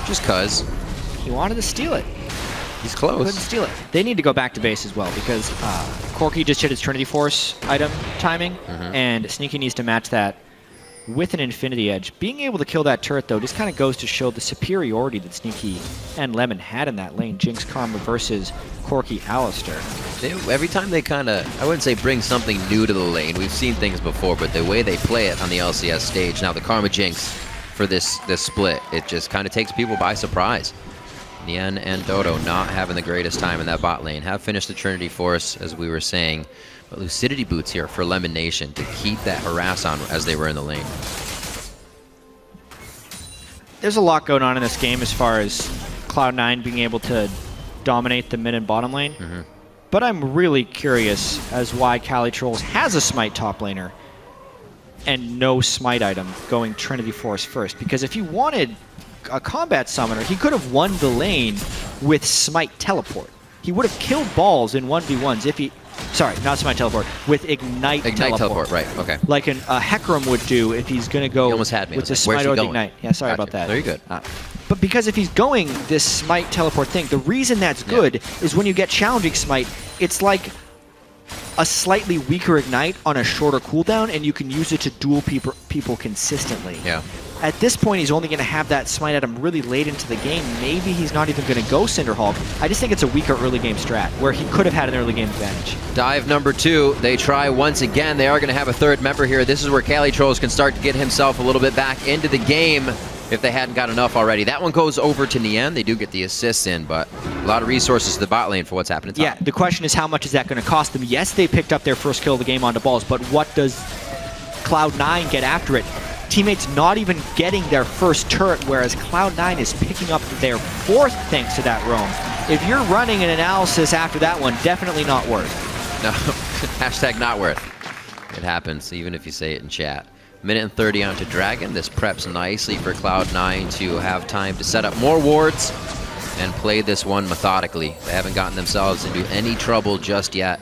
just cause. He wanted to steal it. He's close. Couldn't steal it. They need to go back to base as well because Corki just hit his Trinity Force item timing, and Sneaky needs to match that with an Infinity Edge. Being able to kill that turret, though, just kind of goes to show the superiority that Sneaky and Lemon had in that lane. Jinx Karma versus Corki Alistair. Every time they kind of, I wouldn't say bring something new to the lane. We've seen things before, but the way they play it on the LCS stage, now the Karma Jinx for this split, it just kind of takes people by surprise. Nien and Dodo not having the greatest time in that bot lane. Have finished the Trinity Force, as we were saying. But Lucidity Boots here for Lemon Nation to keep that harass on as they were in the lane. There's a lot going on in this game as far as Cloud9 being able to dominate the mid and bottom lane. But I'm really curious as why Calitrolls has a Smite top laner and no Smite item going Trinity Force first. Because if he wanted a combat summoner, he could have won the lane with Smite Teleport. He would have killed balls in 1v1s if he... Sorry, not Smite Teleport, with Ignite Teleport. Right, okay. Like a Hecarim would do if he's going to go almost had me. with the Smite or the Ignite. Yeah, sorry about that. Very good. But because if he's going this Smite Teleport thing, the reason that's good is when you get challenging Smite, it's like a slightly weaker Ignite on a shorter cooldown, and you can use it to duel people consistently. Yeah. At this point, he's only going to have that Smite item really late into the game. Maybe he's not even going to go Cinderhulk. I just think it's a weaker early game strat where he could have had an early game advantage. Dive number 2. They try once again. They are going to have a third member here. This is where Calitrolls can start to get himself a little bit back into the game if they hadn't got enough already. That one goes over to Nien. They do get the assists in, but a lot of resources to the bot lane for what's happening top. Yeah, the question is how much is that going to cost them? Yes, they picked up their first kill of the game onto balls, but what does Cloud9 get after it? Teammates not even getting their first turret, whereas Cloud9 is picking up their fourth thanks to that roam. If you're running an analysis after that one, definitely not worth. No, hashtag not worth. It happens, even if you say it in chat. Minute and 30 onto Dragon. This preps nicely for Cloud9 to have time to set up more wards and play this one methodically. They haven't gotten themselves into any trouble just yet.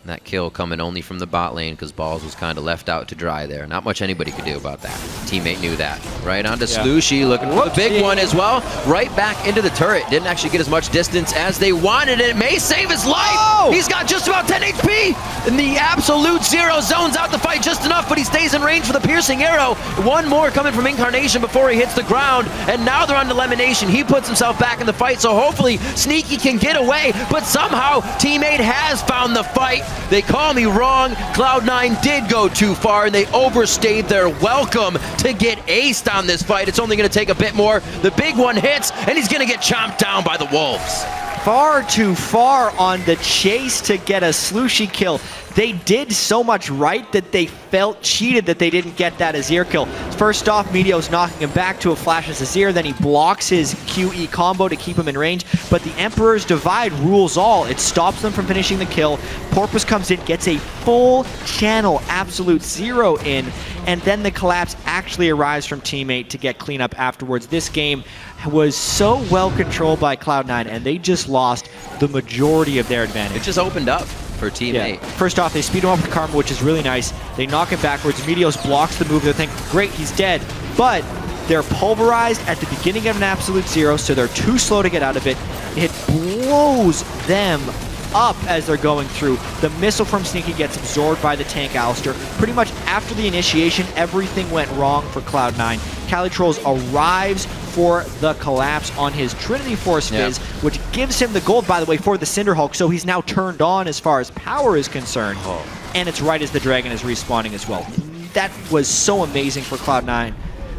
That kill coming only from the bot lane because Balls was kind of left out to dry there. Not much anybody could do about that. Teammate knew that. Right onto Slushy, looking for the big one as well. Right back into the turret. Didn't actually get as much distance as they wanted. It may save his life. Oh! He's got just about 10 HP. And the absolute zero zones out the fight just enough, but he stays in range for the piercing arrow. One more coming from Incarnation before he hits the ground. And now they're on Elimination. He puts himself back in the fight, so hopefully Sneaky can get away. But somehow Teammate has found the fight. They call me wrong. Cloud9 did go too far, and they overstayed their welcome to get aced on this fight. It's only going to take a bit more. The big one hits, and he's going to get chomped down by the Wolves. Far too far on the chase to get a Slushy kill. They did so much right that they felt cheated that they didn't get that Azir kill. First off, Meteos knocking him back to a flash as Azir, then he blocks his QE combo to keep him in range, but the Emperor's Divide rules all. It stops them from finishing the kill. Porpoise comes in, gets a full channel absolute zero in, and then the collapse actually arrives from Teammate to get cleanup afterwards. This game was so well controlled by Cloud9, and they just lost the majority of their advantage. It just opened up for Teammate. Yeah. First off, they speed him up with Karma, which is really nice. They knock him backwards. Meteos blocks the move. They think, great, he's dead. but they're pulverized at the beginning of an absolute zero, so they're too slow to get out of it. It blows them up as they're going through. The missile from Sneaky gets absorbed by the tank Alistair. Pretty much after the initiation, everything went wrong for Cloud9. Calitrolls arrives for the collapse on his Trinity Force Fizz, which gives him the gold, by the way, for the Cinderhulk, so he's now turned on as far as power is concerned. And it's right as the Dragon is respawning as well. That was so amazing for Cloud9,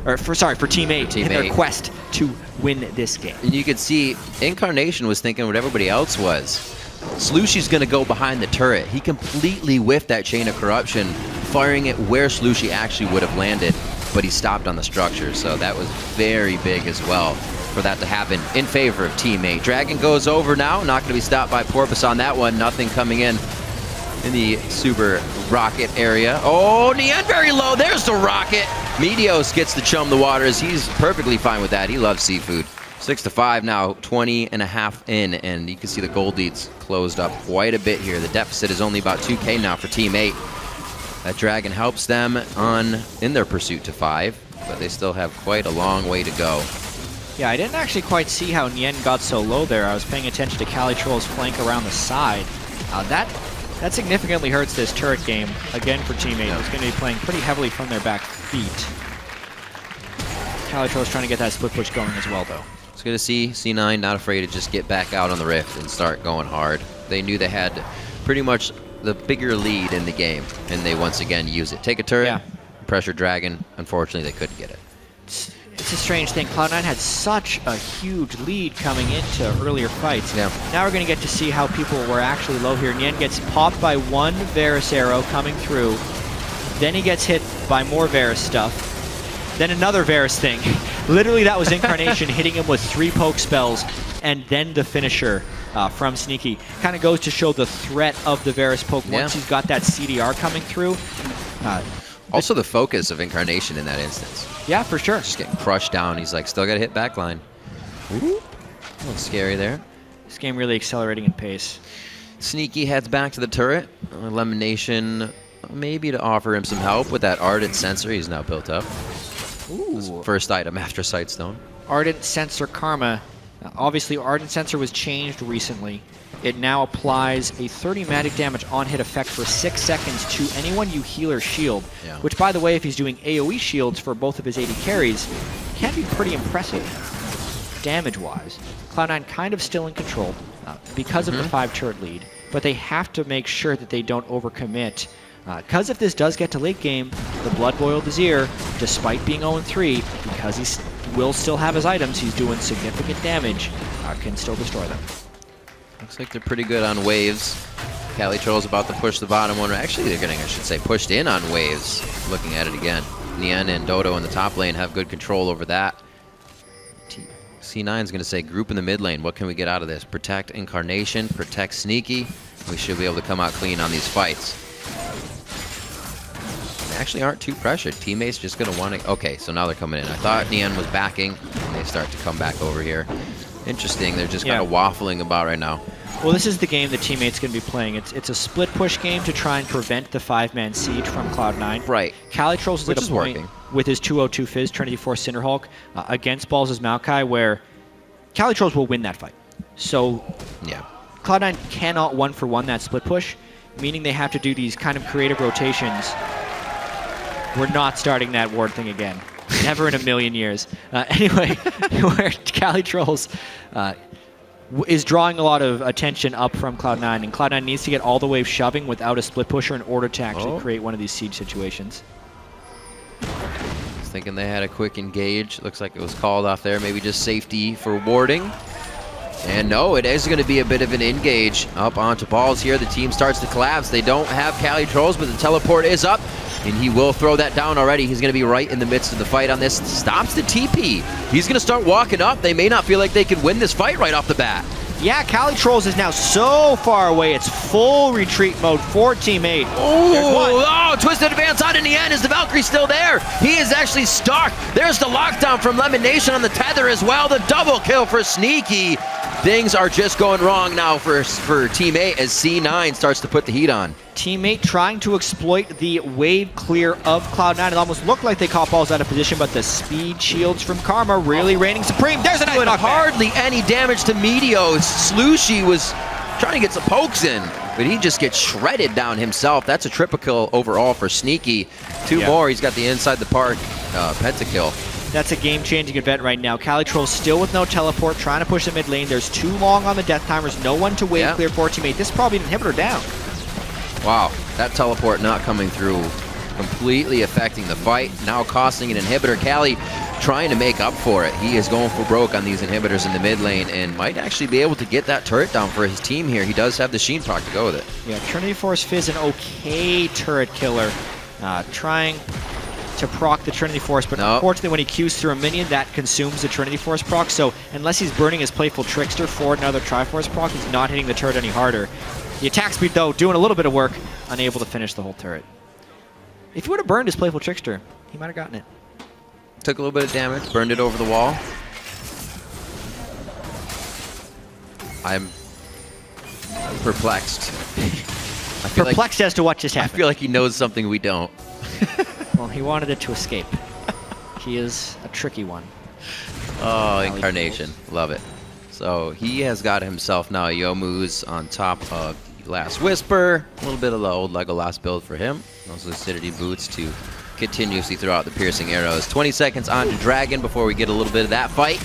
or for Team 8 in their quest to win this game. And you could see Incarnation was thinking what everybody else was. Slushy's going to go behind the turret. He completely whiffed that Chain of Corruption, firing it where Slushy actually would have landed, but he stopped on the structure, so that was very big as well for that to happen in favor of Team 8. Dragon goes over now, not going to be stopped by Porpoise on that one. Nothing coming in the super rocket area. Oh, Nian very low. There's the rocket. Medios gets to chum the waters. He's perfectly fine with that. He loves seafood. 6-5 now, 20.5 in, and you can see the gold leads closed up quite a bit here. The deficit is only about 2K now for Team 8. That Dragon helps them in their pursuit to 5, but they still have quite a long way to go. Yeah, I didn't actually quite see how Nian got so low there. I was paying attention to Calitroll's flank around the side. That significantly hurts this turret game, again for Team 8, who's going to be playing pretty heavily from their back feet. Calitroll's trying to get that split push going as well, though. It's good to see C9 not afraid to just get back out on the Rift and start going hard. They knew they had pretty much the bigger lead in the game, and they once again use it. Take a turret, pressure Dragon. Unfortunately, they couldn't get it. It's a strange thing. Cloud9 had such a huge lead coming into earlier fights. Now we're going to get to see how people were actually low here. Nian gets popped by one Varus arrow coming through. Then he gets hit by more Varus stuff. Then another Varus thing. Literally, that was Incarnation hitting him with 3 poke spells, and then the finisher from Sneaky. Kind of goes to show the threat of the Varus poke once he's got that CDR coming through. Also the focus of Incarnation in that instance. Yeah, for sure. Just getting crushed down. He's like, still got to hit backline. Ooh. A little scary there. This game really accelerating in pace. Sneaky heads back to the turret. Elimination, maybe to offer him some help with that Ardent Sensor he's now built up. Ooh. First item after Sightstone. Ardent Sensor Karma. Obviously, Ardent Sensor was changed recently. It now applies a 30 magic damage on-hit effect for 6 seconds to anyone you heal or shield, which, by the way, if he's doing AoE shields for both of his AD carries, can be pretty impressive damage-wise. Cloud9 kind of still in control because of the 5-turret lead, but they have to make sure that they don't overcommit. Because if this does get to late game, the Blood Boiled Azir, despite being 0-3, because he will still have his items, he's doing significant damage, can still destroy them. Looks like they're pretty good on waves. Calitroll's about to push the bottom one. Actually, they're getting, I should say, pushed in on waves. Looking at it again. Nian and Dodo in the top lane have good control over that. C9's going to say, group in the mid lane. What can we get out of this? Protect Incarnation, protect Sneaky. We should be able to come out clean on these fights. They actually aren't too pressured. Teammates just going to want to... Okay, so now they're coming in. I thought Nian was backing, and they start to come back over here. Interesting. They're just kind of waffling about right now. Well, this is the game that Teammate's going to be playing. It's a split push game to try and prevent the 5-man siege from Cloud9. Right. Calitroll's at a point with his 202 Fizz, Trinity Force Cinderhulk, against Balls' Maokai, where Calitrolls will win that fight. So Cloud9 cannot 1-for-1 that split push, meaning they have to do these kind of creative rotations. We're not starting that ward thing again. Never in a million years. Anyway, where Calitrolls is drawing a lot of attention up from Cloud9, and Cloud9 needs to get all the way shoving without a split pusher in order to actually create one of these siege situations. Was thinking they had a quick engage. Looks like it was called off there. Maybe just safety for warding. And no, it is going to be a bit of an engage up onto Balls here. The team starts to collapse. They don't have Calitrolls, but the teleport is up. And he will throw that down already. He's going to be right in the midst of the fight on this. Stops the TP. He's going to start walking up. They may not feel like they can win this fight right off the bat. Yeah, Calitrolls is now so far away. It's full retreat mode for Team 8. Oh, twisted advance on in the end. Is the Valkyrie still there? He is actually stuck. There's the lockdown from Lemon Nation on the tether as well. The double kill for Sneaky. things are just going wrong now for Team 8 as C9 starts to put the heat on. Team 8 trying to exploit the wave clear of Cloud9. It almost looked like they caught balls out of position, but the speed shields from Karma really reigning supreme. There's a nice knockback. Hardly any damage to Meteos. Slushy was trying to get some pokes in, but he just gets shredded down himself. That's a triple kill overall for Sneaky. Two more, he's got the inside the park pentakill. That's a game-changing event right now. Calitroll still with no teleport, trying to push the mid lane. There's too long on the death timers, no one to wave clear for Team 8. This is probably an inhibitor down. Wow, that teleport not coming through, completely affecting the fight, now costing an inhibitor. Cali trying to make up for it. He is going for broke on these inhibitors in the mid lane and might actually be able to get that turret down for his team here. He does have the Sheen proc to go with it. Yeah, Trinity Force Fizz, an okay turret killer. Trying to proc the Trinity Force, but unfortunately when he Qs through a minion, that consumes the Trinity Force proc, so unless he's burning his Playful Trickster for another Triforce proc, he's not hitting the turret any harder. The attack speed, though, doing a little bit of work, unable to finish the whole turret. If he would have burned his Playful Trickster, he might have gotten it. Took a little bit of damage, burned it over the wall. I'm perplexed. Perplexed as to what just happened. I feel like he knows something we don't. Well, he wanted it to escape. He is a tricky one. Oh, Incarnation. Love it. So he has got himself now Yomu's on top of the Last Whisper. A little bit of the old Legolas build for him. Those Lucidity boots to continuously throw out the piercing arrows. 20 seconds on to Dragon before we get a little bit of that fight.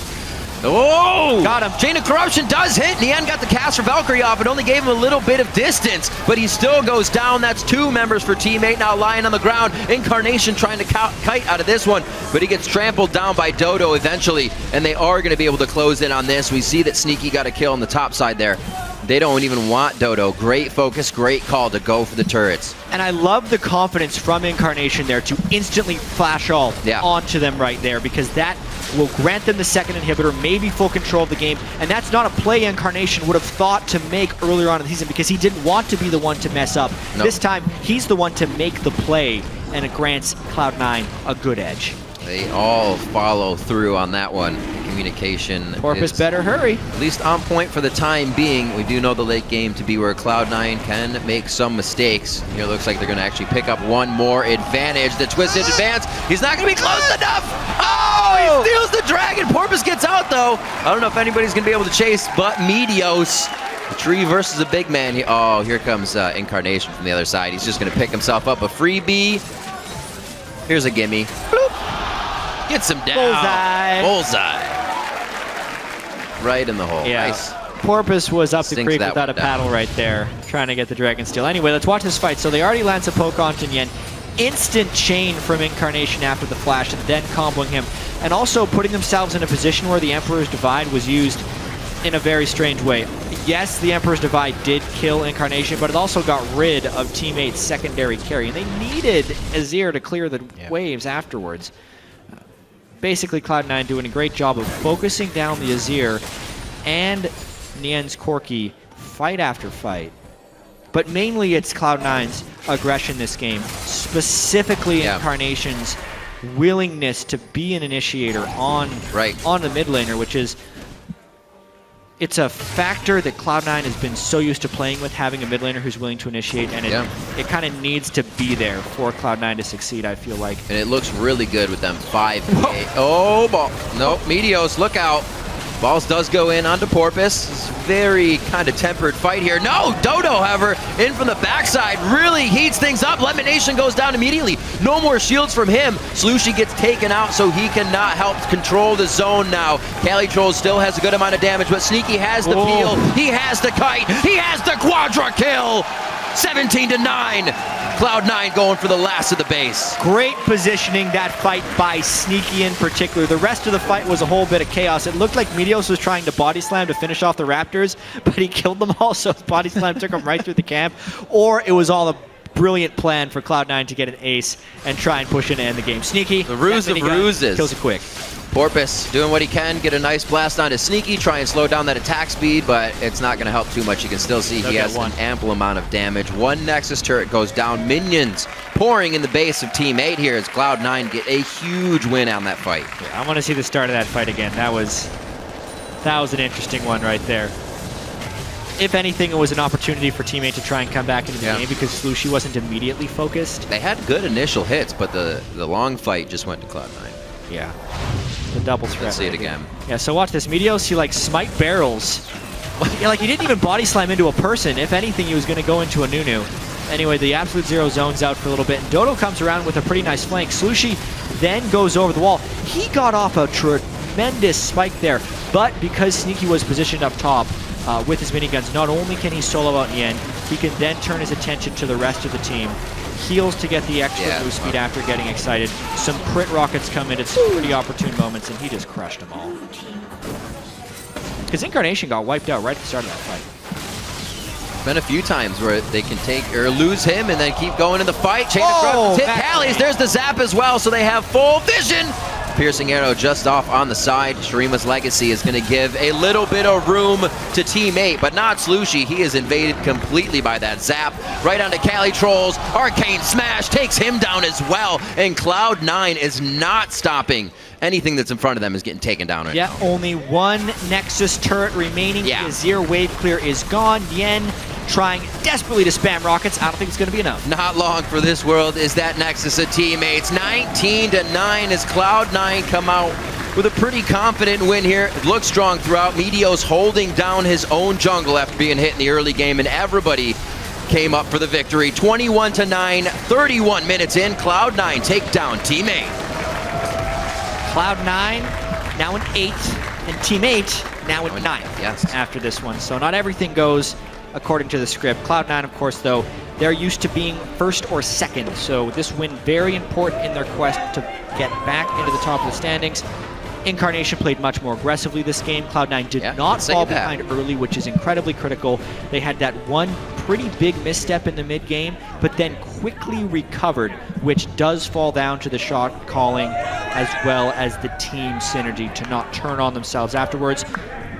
Oh! Got him. Chain of Corruption does hit. Nian got the cast for Valkyrie off. It only gave him a little bit of distance, but he still goes down. That's two members for Team 8 now lying on the ground. Incarnation trying to kite out of this one, but he gets trampled down by Dodo eventually, and they are going to be able to close in on this. We see that Sneaky got a kill on the top side there. They don't even want Dodo. Great focus, great call to go for the turrets. And I love the confidence from Incarnation there to instantly flash ult onto them right there, because that will grant them the second inhibitor, maybe full control of the game, and that's not a play Incarnation would have thought to make earlier on in the season because he didn't want to be the one to mess up. Nope. This time, he's the one to make the play, and it grants Cloud9 a good edge. They all follow through on that one. Communication Porpoise better hurry. At least on point for the time being. We do know the late game to be where Cloud9 can make some mistakes. Here looks like they're going to actually pick up one more advantage. The twisted advance. He's not going to be close enough. Oh, he steals the dragon. Porpoise gets out though. I don't know if anybody's going to be able to chase but Meteos. The tree versus a big man. Here comes Incarnation from the other side. He's just going to pick himself up a freebie. Here's a gimme. Bloop. Gets him down. Bullseye. Bullseye. Right in the hole. Yeah. Nice. Porpoise was up the Sinks creek that without a one paddle right there, trying to get the Dragon Steel. Anyway, let's watch this fight. So they already lance a poke onto Nian. Instant chain from Incarnation after the flash, and then comboing him. And also putting themselves in a position where the Emperor's Divide was used in a very strange way. Yes, the Emperor's Divide did kill Incarnation, but it also got rid of Team 8's secondary carry, and they needed Azir to clear the waves afterwards. Basically, Cloud9 doing a great job of focusing down the Azir and Nian's Corki fight after fight. But mainly it's Cloud9's aggression this game, specifically Incarnation's willingness to be an initiator on the mid laner, which is, it's a factor that Cloud9 has been so used to playing with, having a mid laner who's willing to initiate, and it kind of needs to be there for Cloud9 to succeed, I feel like. And it looks really good with them 5-8. Oh, ball. Nope, Meteos, look out. Balls does go in onto Porpoise. It's a very kind of tempered fight here. No, Dodo, however, in from the backside, really heats things up. Lemonation goes down immediately. No more shields from him. Slushy gets taken out, so he cannot help control the zone now. Calitroll still has a good amount of damage, but Sneaky has the peel. He has the kite. He has the quadra kill. 17-9. Cloud9 going for the last of the base. Great positioning, that fight by Sneaky in particular. The rest of the fight was a whole bit of chaos. It looked like Meteos was trying to body slam to finish off the Raptors, but he killed them all, so his body slam took him right through the camp. Or it was all a brilliant plan for Cloud9 to get an ace and try and push in and end the game. Sneaky, the ruse of ruses. Kills it quick. Porpoise doing what he can, get a nice blast onto Sneaky, try and slow down that attack speed, but it's not going to help too much. You can still see he has an ample amount of damage. One Nexus turret goes down. Minions pouring in the base of Team 8 here as Cloud9 get a huge win on that fight. Yeah, I want to see the start of that fight again. That was That was an interesting one right there. If anything, it was an opportunity for teammate to try and come back into the game because Slushie wasn't immediately focused. They had good initial hits, but the long fight just went to Cloud9. Yeah. The double threat. Let's see it again. Yeah, so watch this. Meteos, he like smite barrels. Yeah, like he didn't even body slam into a person. If anything, he was going to go into a Nunu. Anyway, the Absolute Zero zones out for a little bit, and Dodo comes around with a pretty nice flank. Slushie then goes over the wall. He got off a tremendous spike there, but because Sneaky was positioned up top with his miniguns, not only can he solo out in the end, he can then turn his attention to the rest of the team. Heals to get the extra move speed after getting excited. Some crit rockets come in at some pretty opportune moments, and he just crushed them all. Because Incarnation got wiped out right at the start of that fight. Been a few times where they can take or lose him and then keep going in the fight. Chain of Corruptions hit Callies. There's the zap as well, so they have full vision. Piercing arrow just off on the side. Shurima's legacy is going to give a little bit of room to Team 8, but not Slushie. He is invaded completely by that zap. Right onto Callie Trolls. Arcane Smash takes him down as well, and Cloud9 is not stopping. Anything that's in front of them is getting taken down right now. Only one Nexus turret remaining. The Azir wave clear is gone. Yen trying desperately to spam rockets. I don't think it's going to be enough. Not long for this world is that Nexus of teammates. 19-9 as Cloud9 come out with a pretty confident win here. It looks strong throughout. Meteos holding down his own jungle after being hit in the early game, and everybody came up for the victory. 21-9, 31 minutes in. Cloud9 take down Team 8. Cloud9 now in 8th, and Team 8 now in 9th after this one. So not everything goes according to the script. Cloud9, of course, though, they're used to being first or second, so this win very important in their quest to get back into the top of the standings. Incarnation played much more aggressively this game. Cloud9 did not fall behind early, which is incredibly critical. They had that one pretty big misstep in the mid-game, but then quickly recovered, which does fall down to the shot calling as well as the team synergy to not turn on themselves afterwards.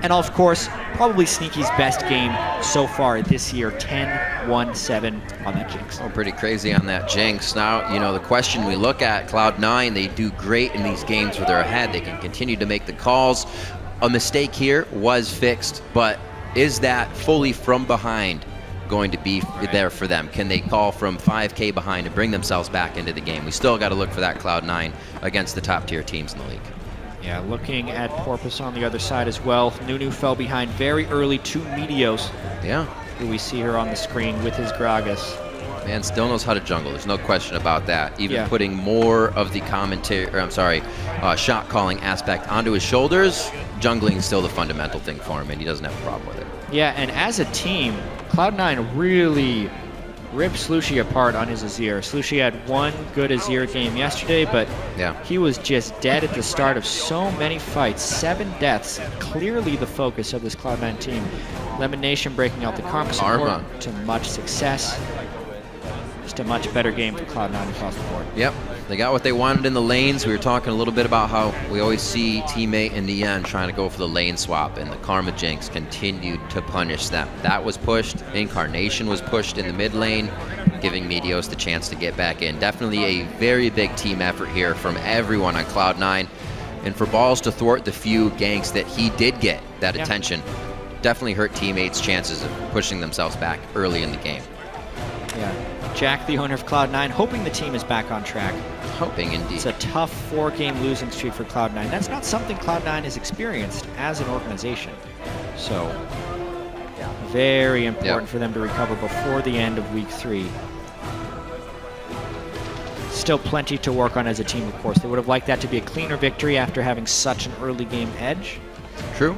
And of course, probably Sneaky's best game so far this year, 10-1-7 on that Jinx. Oh, pretty crazy on that Jinx. Now, you know, the question we look at, Cloud9, they do great in these games where they're ahead. They can continue to make the calls. A mistake here was fixed, but is that fully from behind going to be there for them? Can they call from 5K behind and bring themselves back into the game? We still got to look for that Cloud9 against the top tier teams in the league. Yeah, looking at Porpoise on the other side as well. Nunu fell behind very early to Meteos. Yeah. Who we see here on the screen with his Gragas. Man, still knows how to jungle. There's no question about that. Even putting more of the shot calling aspect onto his shoulders, jungling is still the fundamental thing for him, and he doesn't have a problem with it. Yeah, and as a team, Cloud9 really ripped Slushie apart on his Azir. Slushie had one good Azir game yesterday, but he was just dead at the start of so many fights. 7 deaths, clearly the focus of this Cloud9 team. Lemon Nation breaking out the Karma support to much success. Just a much better game for Cloud9 across the board. Yep, they got what they wanted in the lanes. We were talking a little bit about how we always see teammate in the end trying to go for the lane swap, and the Karma Jinx continued to punish them. That was pushed. Incarnation was pushed in the mid lane, giving Meteos the chance to get back in. Definitely a very big team effort here from everyone on Cloud9. And for Balls to thwart the few ganks that he did get that attention, definitely hurt teammates' chances of pushing themselves back early in the game. Yeah. Jack, the owner of Cloud9, hoping the team is back on track. Hoping indeed. It's a tough 4-game losing streak for Cloud9. That's not something Cloud9 has experienced as an organization. So, very important for them to recover before the end of week 3. Still plenty to work on as a team, of course. They would have liked that to be a cleaner victory after having such an early game edge. True.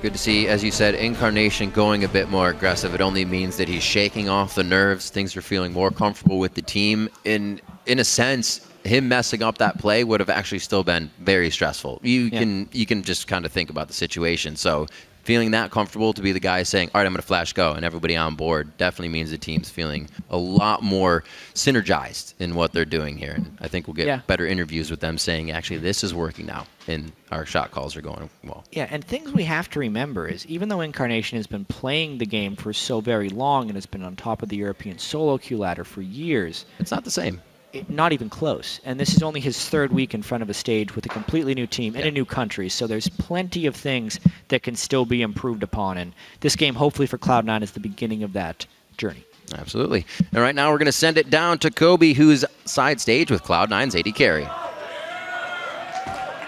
Good to see, as you said, Incarnation going a bit more aggressive. It only means that he's shaking off the nerves. Things are feeling more comfortable with the team. In a sense, him messing up that play would have actually still been very stressful. You can just kind of think about the situation. So feeling that comfortable to be the guy saying, all right, I'm going to flash go, and everybody on board definitely means the team's feeling a lot more synergized in what they're doing here. And I think we'll get better interviews with them saying, actually, this is working now, and our shot calls are going well. Yeah, and things we have to remember is even though Incarnation has been playing the game for so very long and has been on top of the European solo queue ladder for years, it's not the same. not even close. And this is only his third week in front of a stage with a completely new team in a new country. So there's plenty of things that can still be improved upon. And this game, hopefully for Cloud9, is the beginning of that journey. Absolutely. And right now we're going to send it down to Kobe, who's side stage with Cloud9's AD carry.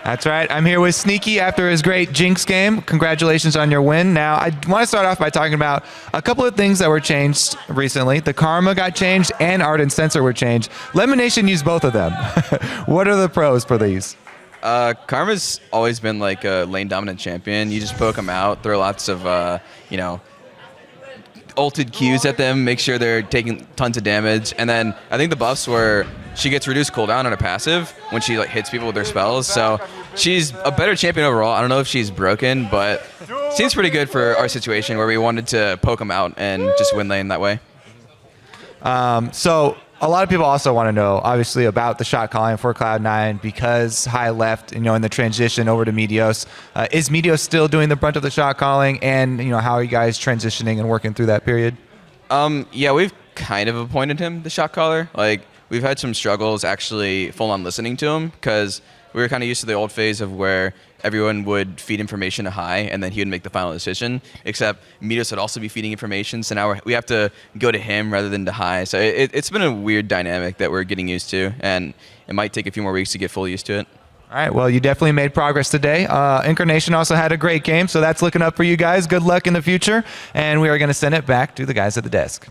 That's right. I'm here with Sneaky after his great Jinx game. Congratulations on your win. Now, I want to start off by talking about a couple of things that were changed recently. The Karma got changed and Ardent Sensor were changed. Lemon Nation used both of them. What are the pros for these? Karma's always been like a lane dominant champion. You just poke them out, throw lots of, ulted Qs at them, make sure they're taking tons of damage. And then I think the buffs were she gets reduced cooldown on a passive when she hits people with their spells. So she's a better champion overall. I don't know if she's broken, but seems pretty good for our situation where we wanted to poke them out and just win lane that way. So a lot of people also want to know, obviously, about the shot calling for Cloud9 because High left, in the transition over to Meteos. Is Meteos still doing the brunt of the shot calling? And, how are you guys transitioning and working through that period? Yeah, we've kind of appointed him the shot caller. We've had some struggles actually full on listening to him because we were kind of used to the old phase of where everyone would feed information to High and then he would make the final decision, except Meteos would also be feeding information. So now we have to go to him rather than to High. So it's been a weird dynamic that we're getting used to, and it might take a few more weeks to get fully used to it. All right, well, you definitely made progress today. Incarnation also had a great game, so that's looking up for you guys. Good luck in the future, and we are going to send it back to the guys at the desk.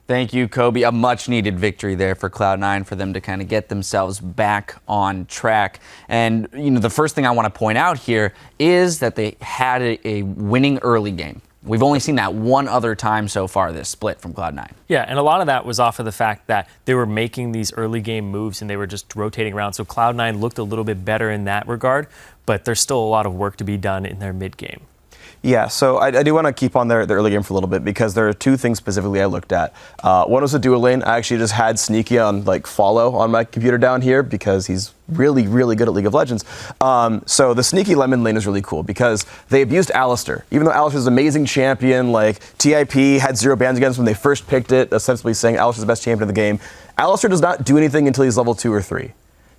Thank you, Kobe. A much-needed victory there for Cloud9 for them to kind of get themselves back on track. And, the first thing I want to point out here is that they had a winning early game. We've only seen that one other time so far, this split from Cloud9. Yeah, and a lot of that was off of the fact that they were making these early game moves and they were just rotating around. So Cloud9 looked a little bit better in that regard, but there's still a lot of work to be done in their mid game. Yeah, so I do want to keep on the early game for a little bit because there are two things specifically I looked at. One was the dual lane. I actually just had Sneaky on follow on my computer down here because he's really, really good at League of Legends. So the Sneaky Lemon lane is really cool because they abused Alistar. Even though Alistar's an amazing champion, TIP had 0 bans against him when they first picked it, ostensibly saying Alistar's the best champion in the game. Alistar does not do anything until he's level 2 or 3.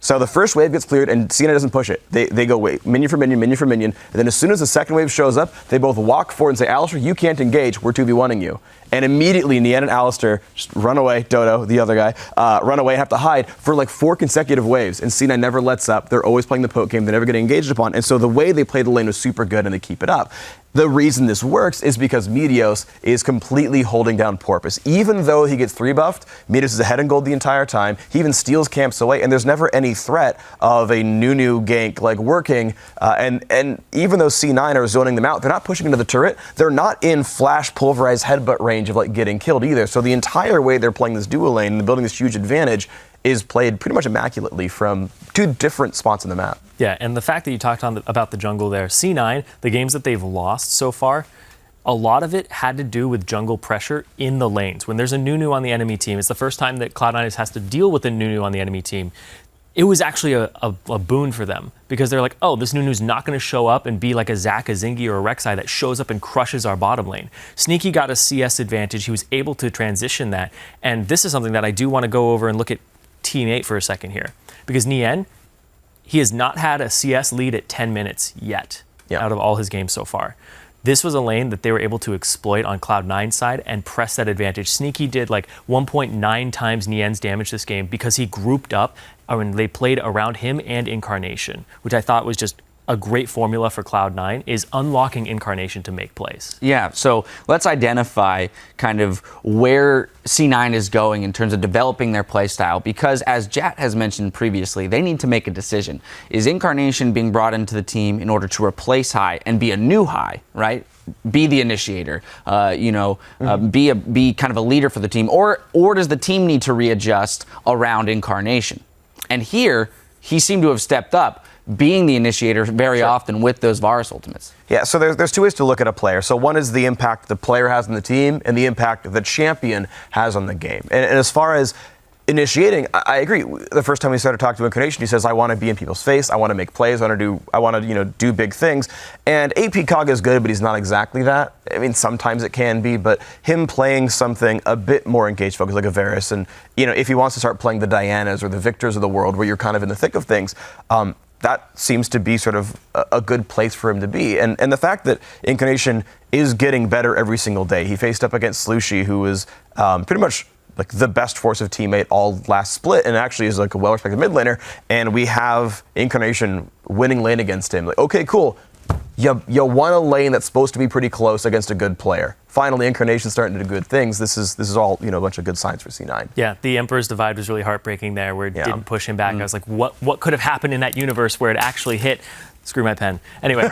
So the first wave gets cleared and Cena doesn't push it. They go wait, minion for minion, minion for minion, and then as soon as the second wave shows up, they both walk forward and say, Alistar, you can't engage, we're 2v1ing you. And immediately Nian and Alistar just run away, Dodo, the other guy, run away and have to hide for 4 consecutive waves. And Cena never lets up. They're always playing the poke game. They're never getting engaged upon. And so the way they play the lane was super good and they keep it up. The reason this works is because Meteos is completely holding down Porpoise. Even though he gets 3 buffed, Meteos is ahead in gold the entire time. He even steals camps away, and there's never any threat of a Nunu gank working. And even though C9 are zoning them out, they're not pushing into the turret. They're not in flash pulverized headbutt range of getting killed either. So the entire way they're playing this dual lane and building this huge advantage is played pretty much immaculately from 2 different spots on the map. Yeah, and the fact that you talked about the jungle there, C9, the games that they've lost so far, a lot of it had to do with jungle pressure in the lanes. When there's a Nunu on the enemy team, it's the first time that Cloud9 has to deal with a Nunu on the enemy team. It was actually a boon for them because they're like, oh, this Nunu's not going to show up and be like a Zac, a Zingy, or a Rek'Sai that shows up and crushes our bottom lane. Sneaky got a CS advantage. He was able to transition that. And this is something that I do want to go over and look at Team 8 for a second here. Because Nian, he has not had a CS lead at 10 minutes yet out of all his games so far. This was a lane that they were able to exploit on Cloud9's side and press that advantage. Sneaky did 1.9 times Nian's damage this game because he grouped up and they played around him and Incarnation, which I thought was just a great formula for Cloud9 is unlocking Incarnation to make plays. Yeah, so let's identify kind of where C9 is going in terms of developing their play style because as Jat has mentioned previously, they need to make a decision. Is Incarnation being brought into the team in order to replace High and be a new High, right? Be the initiator, be kind of a leader for the team, or does the team need to readjust around Incarnation? And here, he seemed to have stepped up, being the initiator very often with those Varus ultimates. Yeah, so there's 2 ways to look at a player. So one is the impact the player has on the team and the impact the champion has on the game. And as far as initiating, I agree. The first time we started talking to Incarnation, he says, I want to be in people's face. I want to make plays. I want to do big things. And AP Kaga is good, but he's not exactly that. I mean, sometimes it can be, but him playing something a bit more engaged focused like a Varus, and, if he wants to start playing the Dianas or the Victors of the world where you're kind of in the thick of things, that seems to be sort of a good place for him to be. And the fact that Incarnation is getting better every single day. He faced up against Slushi, who was pretty much like the best Force of teammate all last split, and actually is like a well-respected mid laner. And we have Incarnation winning lane against him. Like, okay, cool. You won a lane that's supposed to be pretty close against a good player. Finally, Incarnation's starting to do good things. This is all a bunch of good signs for C9. Yeah, the Emperor's Divide was really heartbreaking there, where it didn't push him back. I was like, what could have happened in that universe where it actually hit? Screw my pen. Anyway,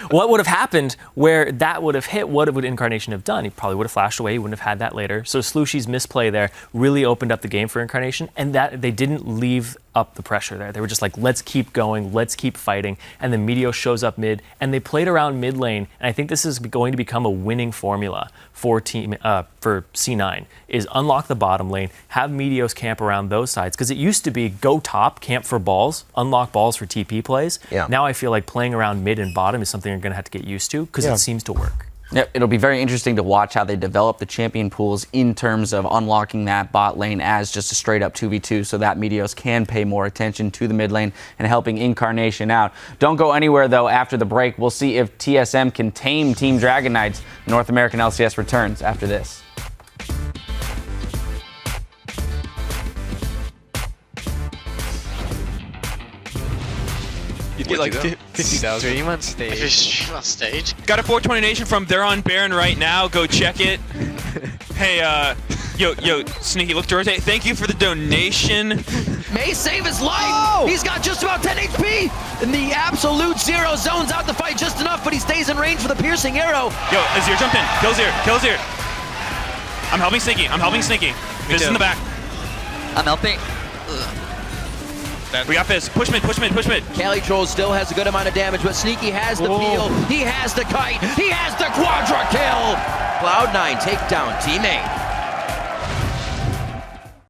what would have happened where that would have hit? What would Incarnation have done? He probably would have flashed away. He wouldn't have had that later. So Slushi's misplay there really opened up the game for Incarnation, and that they didn't leave up the pressure there. They were just like, let's keep going, let's keep fighting. And then Meteos shows up mid, and they played around mid lane. And I think this is going to become a winning formula for C9, is unlock the bottom lane, have Meteos camp around those sides. Because it used to be go top, camp for balls, unlock balls for TP plays. Yeah. Now I feel like playing around mid and bottom is something you're going to have to get used to, because it seems to work. Yep, it'll be very interesting to watch how they develop the champion pools in terms of unlocking that bot lane as just a straight up 2v2, so that Meteos can pay more attention to the mid lane and helping Incarnation out. Don't go anywhere though. After the break, we'll see if TSM can tame Team Dragon Knights. North American LCS returns after this. You'd get like 50,000. Stream on stage. If you stream on stage. Got a 420 Nation from They're on Baron right now. Go check it. Hey, yo, Sneaky, look to rotate. Thank you for the donation. May save his life. Oh! He's got just about 10 HP. And the absolute zero zones out the fight just enough, but he stays in range for the piercing arrow. Yo, Azir jumped in. Kills here. I'm helping Sneaky. Fizz in the back. I'm helping. We got Fizz. Push mid. Cali Troll still has a good amount of damage, but Sneaky has the peel. He has the kite. He has the quadra kill. Cloud9 take down teammate.